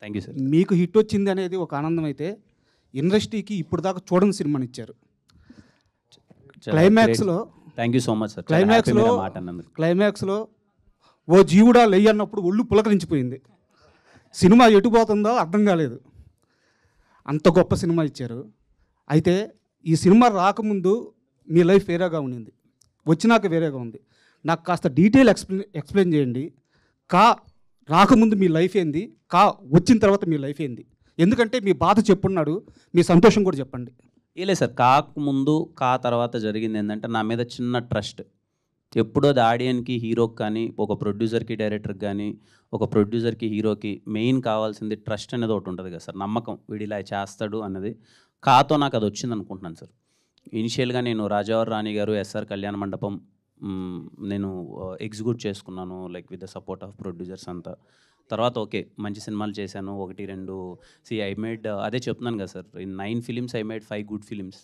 S6: Thank you sir.
S20: మీకు హిట్ వచ్చింది అనేది ఒక ఆనందం అయితే, ఇండస్ట్రీకి ఇప్పుడు దాకా చూడని సినిమాని ఇచ్చారు. క్లైమాక్స్లో
S6: thank you so much sir.
S20: క్లైమాక్స్లో ఓ జీవుడా లెయ్యి అన్నప్పుడు ఒళ్ళు పులకరించిపోయింది. సినిమా ఎటు పోతుందో అర్థం కాలేదు. అంత గొప్ప సినిమా ఇచ్చారు. అయితే ఈ సినిమా రాకముందు మీ లైఫ్ వేరేగా ఉండింది, వచ్చినాక వేరేగా ఉంది. నాకు కాస్త డీటెయిల్ ఎక్స్ప్లెయిన్ చేయండి. రాకముందు మీ లైఫ్ ఏంది, వచ్చిన తర్వాత మీ లైఫ్ ఏంది? ఎందుకంటే మీ బాధ చెప్పున్నాడు, మీ సంతోషం కూడా చెప్పండి.
S6: ఏలే సార్, ముందు తర్వాత జరిగింది ఏంటంటే నా మీద చిన్న ట్రస్ట్. ఎప్పుడో అది ఆడియన్కి, హీరోకి కానీ, ఒక ప్రొడ్యూసర్కి, డైరెక్టర్కి కానీ, ఒక ప్రొడ్యూసర్కి, హీరోకి మెయిన్ కావాల్సింది ట్రస్ట్ అనేది ఒకటి ఉంటుంది కదా సార్, నమ్మకం. వీడు ఇలా చేస్తాడు అన్నది. కాతో నాకు అది వచ్చింది అనుకుంటున్నాను సార్. ఇనిషియల్గా నేను రాజావారి రాణి గారు, ఎస్ఆర్ కళ్యాణ మండపం నేను ఎగ్జిక్యూట్ చేసుకున్నాను, like with the support of producers అంతా. తర్వాత ఓకే మంచి సినిమాలు చేశాను, 1-2. ఐ మేడ్, అదే చెప్తున్నాను కదా sir, in 9 films I made 5 good films.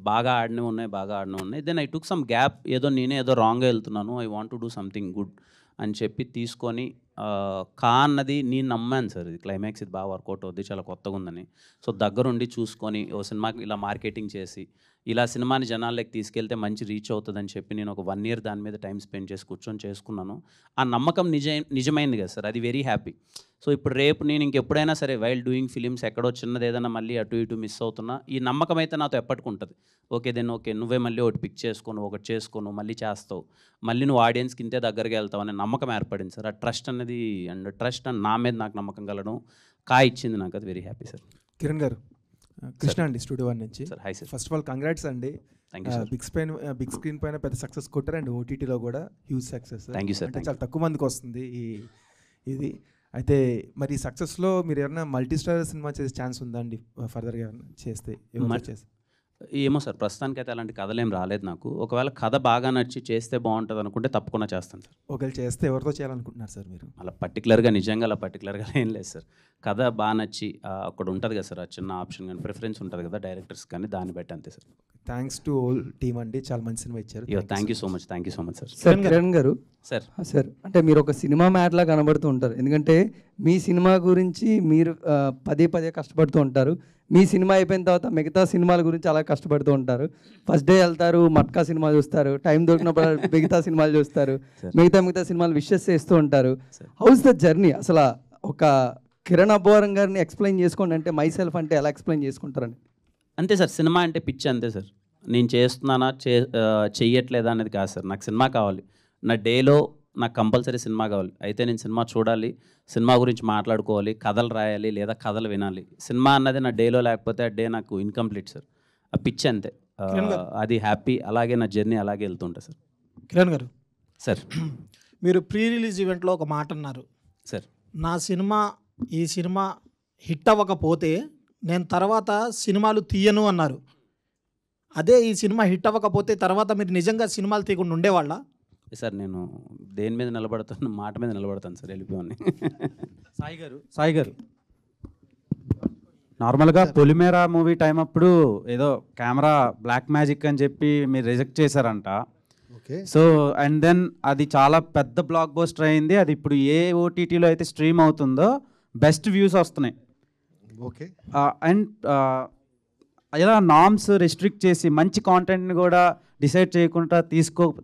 S6: బాగా ఆడినవి ఉన్నాయి. Then I took some gap. నేనే ఏదో రాంగ్గా వెళ్తున్నాను, I want to do something good అని చెప్పి తీసుకొని అన్నది నేను నమ్మాను సార్. ఇది క్లైమాక్స్ ఇది బాగా వర్కౌట్ అవుద్ది, చాలా కొత్తగా ఉందని. సో దగ్గరుండి చూసుకొని ఓ సినిమాకి ఇలా మార్కెటింగ్ చేసి, ఇలా సినిమాని జనాల్లోకి తీసుకెళ్తే మంచి రీచ్ అవుతుందని చెప్పి నేను ఒక 1 ఇయర్ దాని మీద టైం స్పెండ్ చేసి కూర్చొని చేసుకున్నాను. ఆ నమ్మకం నిజమైంది కదా సార్, అది వెరీ హ్యాపీ. సో ఇప్పుడు రేపు నేను ఇంకెప్పుడైనా సరే వైల్ డూయింగ్ ఫిలిమ్స్ ఎక్కడో చిన్నది ఏదైనా మళ్ళీ అటు ఇటు మిస్ అవుతున్నా, ఈ నమ్మకం అయితే నాతో ఎప్పటికి ఉంటుంది. ఓకే నువ్వే మళ్ళీ ఒకటి పిక్ ఒకటి చేసుకోను, మళ్ళీ చేస్తావు, మళ్ళీ నువ్వు ఆడియన్స్కి ఇంతే దగ్గరగా వెళ్తావు అనే నమ్మకం ఏర్పడింది సార్. ఆ ట్రస్ట్ అనేది అండ్ నా మీద నాకు నమ్మకం కలడం ఇచ్చింది నాకు, అది వెరీ హ్యాపీ సార్.
S21: కిరణ్ గారు, కృష్ణ అండి, స్టూడియో 1 నుంచి.
S6: Sir hi sir.
S21: First of all congrats అండి. బిగ్ స్క్రీన్ పైన పెద్ద సక్సెస్ కొట్టారు, అండ్ ఓటీటీలో కూడా huge success.
S6: Thank you sir.
S21: అంటే చాలా తక్కువ మందికి వస్తుంది ఇది. అయితే మరి సక్సెస్లో మీరు ఏమైనా మల్టీ స్టార్ సినిమా చేసే ఛాన్స్ ఉందా అండి ఫర్దర్గా చేస్తే?
S6: ఏమో సార్, ప్రస్తుతానికి అయితే అలాంటి కథలు ఏం రాలేదు నాకు. ఒకవేళ కథ బాగా నచ్చి చేస్తే బాగుంటుంది అనుకుంటే తప్పకుండా చేస్తాను సార్.
S21: ఒకవేళ చేస్తే ఎవరితో చేయాలనుకుంటున్నారు సార్ మీరు?
S6: అలా పర్టికులర్గా ఏం లేదు సార్. కథ బాగా నచ్చి అక్కడ ఉంటుంది కదా సార్, ఆ చిన్న ఆప్షన్ కానీ ప్రిఫరెన్స్ ఉంటుంది కదా డైరెక్టర్స్ కానీ, దాన్ని బట్టి అంతే sir.
S21: Thanks to whole team అండి, చాలా మంచి సినిమా ఇచ్చారు.
S6: Thank you so much sir.
S19: Sir Kiran గారు
S6: సార్
S19: అంటే మీరు ఒక సినిమా మ్యాట్లా కనబడుతూ ఉంటారు, ఎందుకంటే మీ సినిమా గురించి మీరు పదే కష్టపడుతూ ఉంటారు. మీ సినిమా అయిపోయిన తర్వాత మిగతా సినిమాల గురించి అలా కష్టపడుతూ ఉంటారు. ఫస్ట్ డే వెళ్తారు, మట్కా సినిమా చూస్తారు, టైం దొరికినప్పుడు మిగతా సినిమాలు చూస్తారు, మిగతా సినిమాలు విషెస్ చేస్తూ ఉంటారు. House the journey? అసలు ఒక కిరణ్ అబ్బవరం గారిని ఎక్స్ప్లెయిన్ చేసుకోండి అంటే, మై సెల్ఫ్ అంటే ఎలా ఎక్స్ప్లెయిన్ చేసుకుంటారని?
S6: అంతే సార్, సినిమా అంటే పిచ్చి అంతే సార్. నేను చేస్తున్నానా చెయ్యట్లేదా అనేది కాదు సార్. నాకు సినిమా కావాలి, నా డేలో నాకు కంపల్సరీ సినిమా కావాలి. అయితే నేను సినిమా చూడాలి, సినిమా గురించి మాట్లాడుకోవాలి, కథలు రాయాలి లేదా కథలు వినాలి. సినిమా అన్నది నా డేలో లేకపోతే ఆ డే నాకు ఇన్కంప్లీట్ సార్. ఆ పిచ్చి అంతే, అది హ్యాపీ. అలాగే నా జర్నీ అలాగే వెళ్తుంటా సార్.
S22: కిరణ్ గారు
S6: సార్,
S22: మీరు ప్రీ రిలీజ్ ఈవెంట్లో ఒక మాట అన్నారు
S6: సార్,
S22: ఈ సినిమా హిట్ అవ్వకపోతే నేను తర్వాత సినిమాలు తీయను అన్నారు. అదే ఈ సినిమా హిట్ అవ్వకపోతే తర్వాత మీరు నిజంగా సినిమాలు తీయకుండా ఉండేవాళ్ళ?
S6: సార్ నేను దేని మీద నిలబడతాను, మాట మీద నిలబడతాను సార్, వెళ్ళిపోయి.
S10: సాయి గారు నార్మల్గా పొలిమేర మూవీ టైం అప్పుడు ఏదో కెమెరా బ్లాక్ మ్యాజిక్ అని చెప్పి మీరు రిజెక్ట్ చేశారంట. సో అండ్ దెన్ అది చాలా పెద్ద బ్లాక్ బస్టర్ అయింది. అది ఇప్పుడు ఏ ఓటీటీలో అయితే స్ట్రీమ్ అవుతుందో బెస్ట్ వ్యూస్ వస్తున్నాయి.
S5: ఓకే.
S10: అండ్ ఇలా నామ్స్ రెస్ట్రిక్ట్ చేసి మంచి కాంటెంట్ని కూడా డిసైడ్ చేయకుండా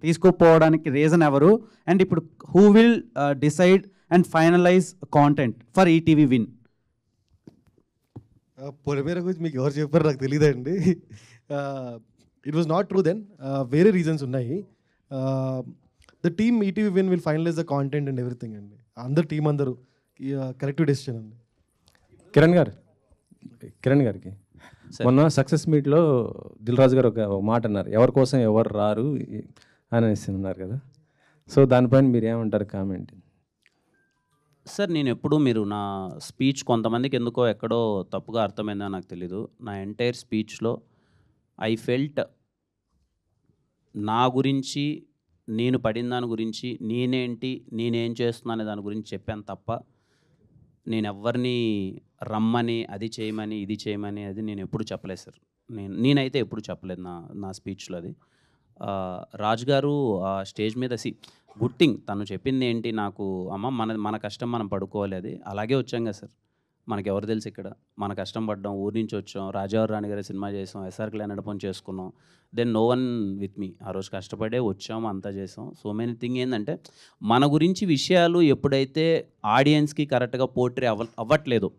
S10: తీసుకోపోవడానికి రీజన్ ఎవరు? అండ్ ఇప్పుడు who will decide and finalise content for ETV Win?
S5: Polimera గురించి మీకు ఎవరు చెప్పారు నాకు తెలియదండి. It was not true then. వేరే రీజన్స్ ఉన్నాయి. The team ETV Win will finalise the content and everything అండి. అందరు టీం అందరూ కరెక్టివ్ డెసిషన్ అండి.
S8: కిరణ్ గారికి మొన్న సక్సెస్ మీట్లో దిల్ రాజు గారు ఒక మాట అన్నారు, ఎవరి కోసం ఎవరు రారు అనేసి ఉన్నారు కదా. సో దానిపైన మీరు ఏమంటారు కామెంట్?
S6: సార్ నేను ఎప్పుడు మీరు నా స్పీచ్ కొంతమందికి ఎందుకో ఎక్కడో తప్పుగా అర్థమైందో నాకు తెలీదు. నా ఎంటైర్ స్పీచ్లో ఐ ఫెల్ట్ నా గురించి, నేను పడిన దాని గురించి, నేనేంటి, నేనేం చేస్తున్నా అనే దాని గురించి చెప్పాను తప్ప నేను ఎవరిని రమ్మని, అది చేయమని, ఇది చేయమని అది నేను ఎప్పుడు చెప్పలేదు సార్. నేనైతే ఎప్పుడు చెప్పలేదు నా స్పీచ్లో అది. రాజు గారు స్టేజ్ మీద గుడ్ థింగ్ తను చెప్పింది ఏంటి, నాకు అమ్మ మన కష్టం మనం పడుకోవాలి, అది అలాగే వచ్చాం కదా సార్. మనకి ఎవరు తెలుసు ఇక్కడ, మన కష్టం పడ్డాం, ఊరి నుంచి వచ్చాం, రాజావారి రాణి గారి సినిమా చేసాం, ఎస్ఆర్ క్లాన్ నడపని చేసుకున్నాం, then no one with me. ఆ రోజు కష్టపడే వచ్చాం, అంతా చేసాం. సో మెనీ థింగ్ ఏంటంటే మన గురించి విషయాలు ఎప్పుడైతే ఆడియన్స్కి కరెక్ట్గా పోర్ట్రే అవ్వట్లేదు,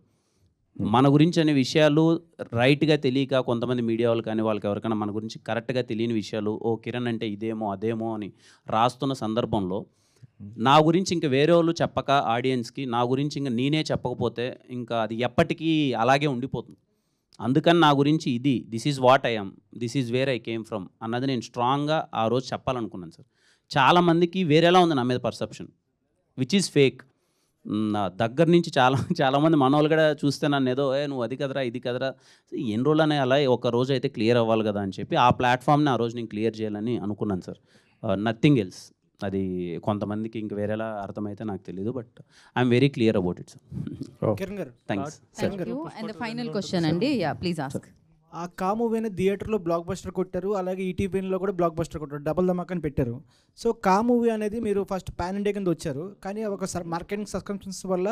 S6: మన గురించి అనే విషయాలు రైట్గా తెలియక కొంతమంది మీడియా వాళ్ళు కానీ వాళ్ళకి ఎవరికైనా మన గురించి కరెక్ట్గా తెలియని విషయాలు, ఓ కిరణ్ అంటే ఇదేమో అదేమో అని రాస్తున్న సందర్భంలో నా గురించి ఇంకా వేరే వాళ్ళు చెప్పక ఆడియన్స్కి, నా గురించి ఇంకా నేనే చెప్పకపోతే ఇంకా అది ఎప్పటికీ అలాగే ఉండిపోతుంది. అందుకని నా గురించి ఇది, this is what I am, this is where I came from అన్నది నేను స్ట్రాంగ్గా ఆ రోజు చెప్పాలనుకున్నాను సార్. చాలామందికి వేరేలా ఉంది నా మీద పర్సెప్షన్, విచ్ ఈజ్ ఫేక్. నా దగ్గర నుంచి చాలామంది మనోళ్ళు కూడా చూస్తే నన్ను ఏదో నువ్వు అది కదరా ఇది కదరా, ఎన్ని రోజులు అనే అలా ఒక రోజు అయితే క్లియర్ అవ్వాలి కదా అని చెప్పి ఆ ప్లాట్ఫామ్ని ఆ రోజు నేను క్లియర్ చేయాలని అనుకున్నాను సార్. Nothing else. అది కొంతమందికి ఇంక వేరేలా అర్థమైతే నాకు తెలియదు, but I'm very clear about it sir. Thanks.
S1: And final question అండి, ప్లీజ్ ఆస్క్.
S22: ఆ కా మూవీ అనేది థియేటర్లో బ్లాక్ బస్టర్ కొట్టారు, అలాగే ఈటీవీలో కూడా బ్లాక్ బస్టర్ కొట్టారు, డబుల్ ధమాకాని పెట్టారు. సో కా మూవీ అనేది మీరు ఫస్ట్ పాన్ ఇండియా కింద వచ్చారు, కానీ ఒక మార్కెటింగ్ సబ్స్క్రిప్షన్స్ వల్ల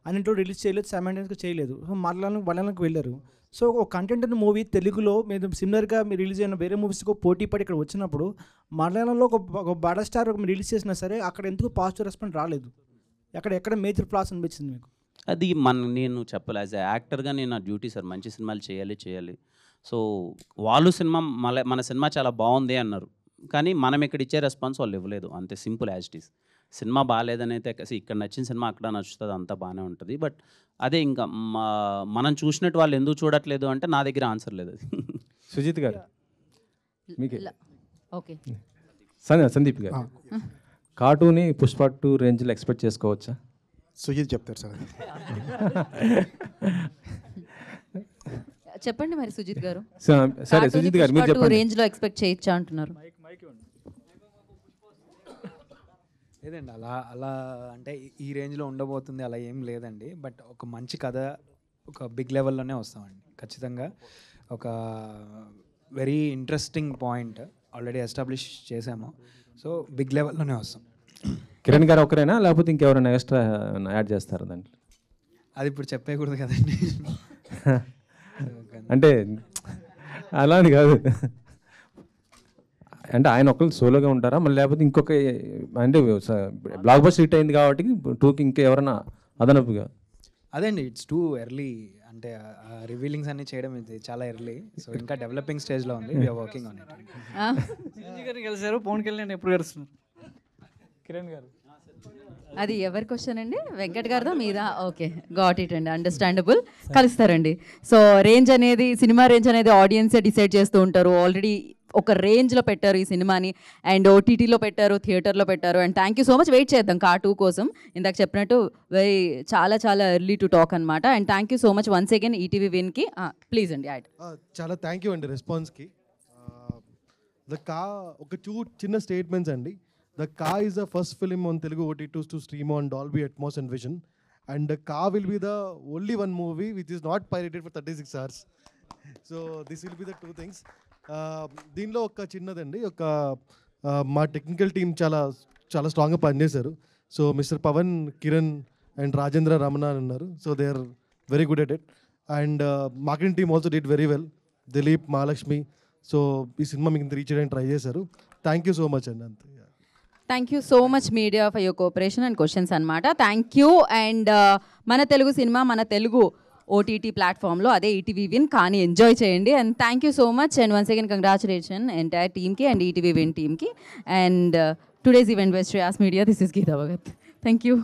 S22: అన్నింటిలో రిలీజ్ చేయలేదు, సైమల్టేనియస్గా చేయలేదు. సో మలయాళంకి వెళ్ళారు. సో ఒక కంటెంట్ మూవీ తెలుగులో మీరు సిమిలర్గా మీరు రిలీజ్ అయిన వేరే మూవీస్కి పోటీ పడి ఇక్కడ వచ్చినప్పుడు మలయాళంలో ఒక బడా స్టార్ మీరు రిలీజ్ చేసినా సరే అక్కడ ఎందుకు పాజిటివ్ రెస్పాన్స్ రాలేదు? ఎక్కడ మేజర్ ఫ్లాస్ అనిపించింది మీకు?
S6: అది నేను చెప్పాలి, యాజ్ ఎ యాక్టర్గా నేను నా డ్యూటీ సార్, మంచి సినిమాలు చేయాలి. సో వాళ్ళు మన సినిమా చాలా బాగుంది అన్నారు, కానీ మనం ఇక్కడ ఇచ్చే రెస్పాన్స్ వాళ్ళు ఇవ్వలేదు, అంతే simple as it is. Cinema బాగాలేదని అయితే ఇక్కడ నచ్చిన సినిమా అక్కడ నచ్చుతుంది, అంతా బాగానే ఉంటుంది. బట్ అదే ఇంకా మనం చూసినట్టు వాళ్ళు ఎందుకు చూడట్లేదు అంటే నా దగ్గర ఆన్సర్ లేదు. అది
S8: సుజిత్ గారు మీకే.
S1: ఓకే
S8: సందీప్ గారు, కార్టూన్ని పుష్ప 2 రేంజ్లో ఎక్స్పెక్ట్ చేసుకోవచ్చా?
S4: సుజిత్ చెప్తారు సార్.
S1: చెప్పండి మరి సుజిత్ గారు.
S8: సరే సుజిత్ గారు మీరు చెప్పండి.
S1: రేంజ్లో ఎక్స్పెక్ట్ చేయొచ్చా అంటున్నారు.
S3: లేదండి, అలా అంటే ఈ రేంజ్లో ఉండబోతుంది అలా ఏం లేదండి. బట్ ఒక మంచి కథ ఒక బిగ్ లెవెల్లోనే వస్తామండి ఖచ్చితంగా. ఒక very interesting point already establish చేసాము, సో బిగ్ లెవెల్లోనే వస్తాం.
S8: కిరణ్ గారు ఒకరేనా లేకపోతే ఇంకెవరైనా ఎక్స్ట్రా యాడ్ చేస్తారా దాంట్లో?
S3: అది ఇప్పుడు చెప్పేయకూడదు కదండి.
S8: అంటే అలా అని కాదు, అంటే ఆయన ఒకళ్ళు సోలోగా ఉంటారా మళ్ళీ లేకపోతే ఇంకొక, అంటే బ్లాక్ బస్టర్ హిట్ అయింది కాబట్టి 2కి ఇంకా ఎవరైనా అదనపుగా?
S3: అదండి, ఇట్స్ టూ ఎర్లీ, అంటే రివీలింగ్స్ అన్ని చేయడం ఇది చాలా ఎర్లీ, సో ఇంకా డెవలపింగ్ స్టేజ్లో ఉంది. We are working on it.
S12: గారిని కలిసారు, పవన్ కళ్యాణ్ ఎప్పుడు కలుస్తున్నారు?
S3: కిరణ్ గారు.
S1: అది ఎవరి క్వశ్చన్ అండి? వెంకట్ గారిదా మీదా? ఓకే, గాట్ ఇట్ అండి, అండర్స్టాండబుల్. కలుస్తారండి. సో రేంజ్ అనేది, సినిమా రేంజ్ అనేది ఆడియన్సే డిసైడ్ చేస్తూ ఉంటారు. ఆల్రెడీ ఒక రేంజ్లో పెట్టారు ఈ సినిమాని, అండ్ ఓటీటీలో పెట్టారు, థియేటర్లో పెట్టారు. And thank you so much. Wait చేద్దాం కా 2 కోసం. ఇందాక చెప్పినట్టు చాలా ఎర్లీ టు టాక్ అనమాట. And thank you so much once again ETV విన్కి. ప్లీజ్ అండి యాడ్.
S5: చాలా థ్యాంక్ యూ అండి రెస్పాన్స్కి. ద కా ఒక 2 చిన్న స్టేట్మెంట్స్ అండి. The Ka is the first film on Telugu OTTs to stream on Dolby Atmos and Vision, and the Ka will be the only one movie which is not pirated for 36 hours. So this will be the 2 things. దీనిలో ఒక చిన్నదండి, ఒక మా technical team చాలా స్ట్రాంగ్గా పనిచేశారు. So Mr Pavan, Kiran and Rajendra Ramana అని ఉన్నారు. So they are very good at it. And marketing team also did very well, Dilip, Mahalakshmi. So ఈ సినిమా మీకు రీచ్ చేయడానికి ట్రై చేశారు. థ్యాంక్ యూ సో మచ్ అండి. అంతే.
S1: Thank you so much media for your cooperation and questions అనమాట. Thank you. And మన Telugu cinema మన Telugu OTT ప్లాట్ఫామ్లో, అదే ఈటీవీ విన్, కానీ ఎంజాయ్ చేయండి. And thank you so much. And once again congratulation entire టీమ్కి అండ్ ఈటీవీ విన్ టీమ్కి. And today's event by Shreyas media. This is Geetha Bhagat. Thank you.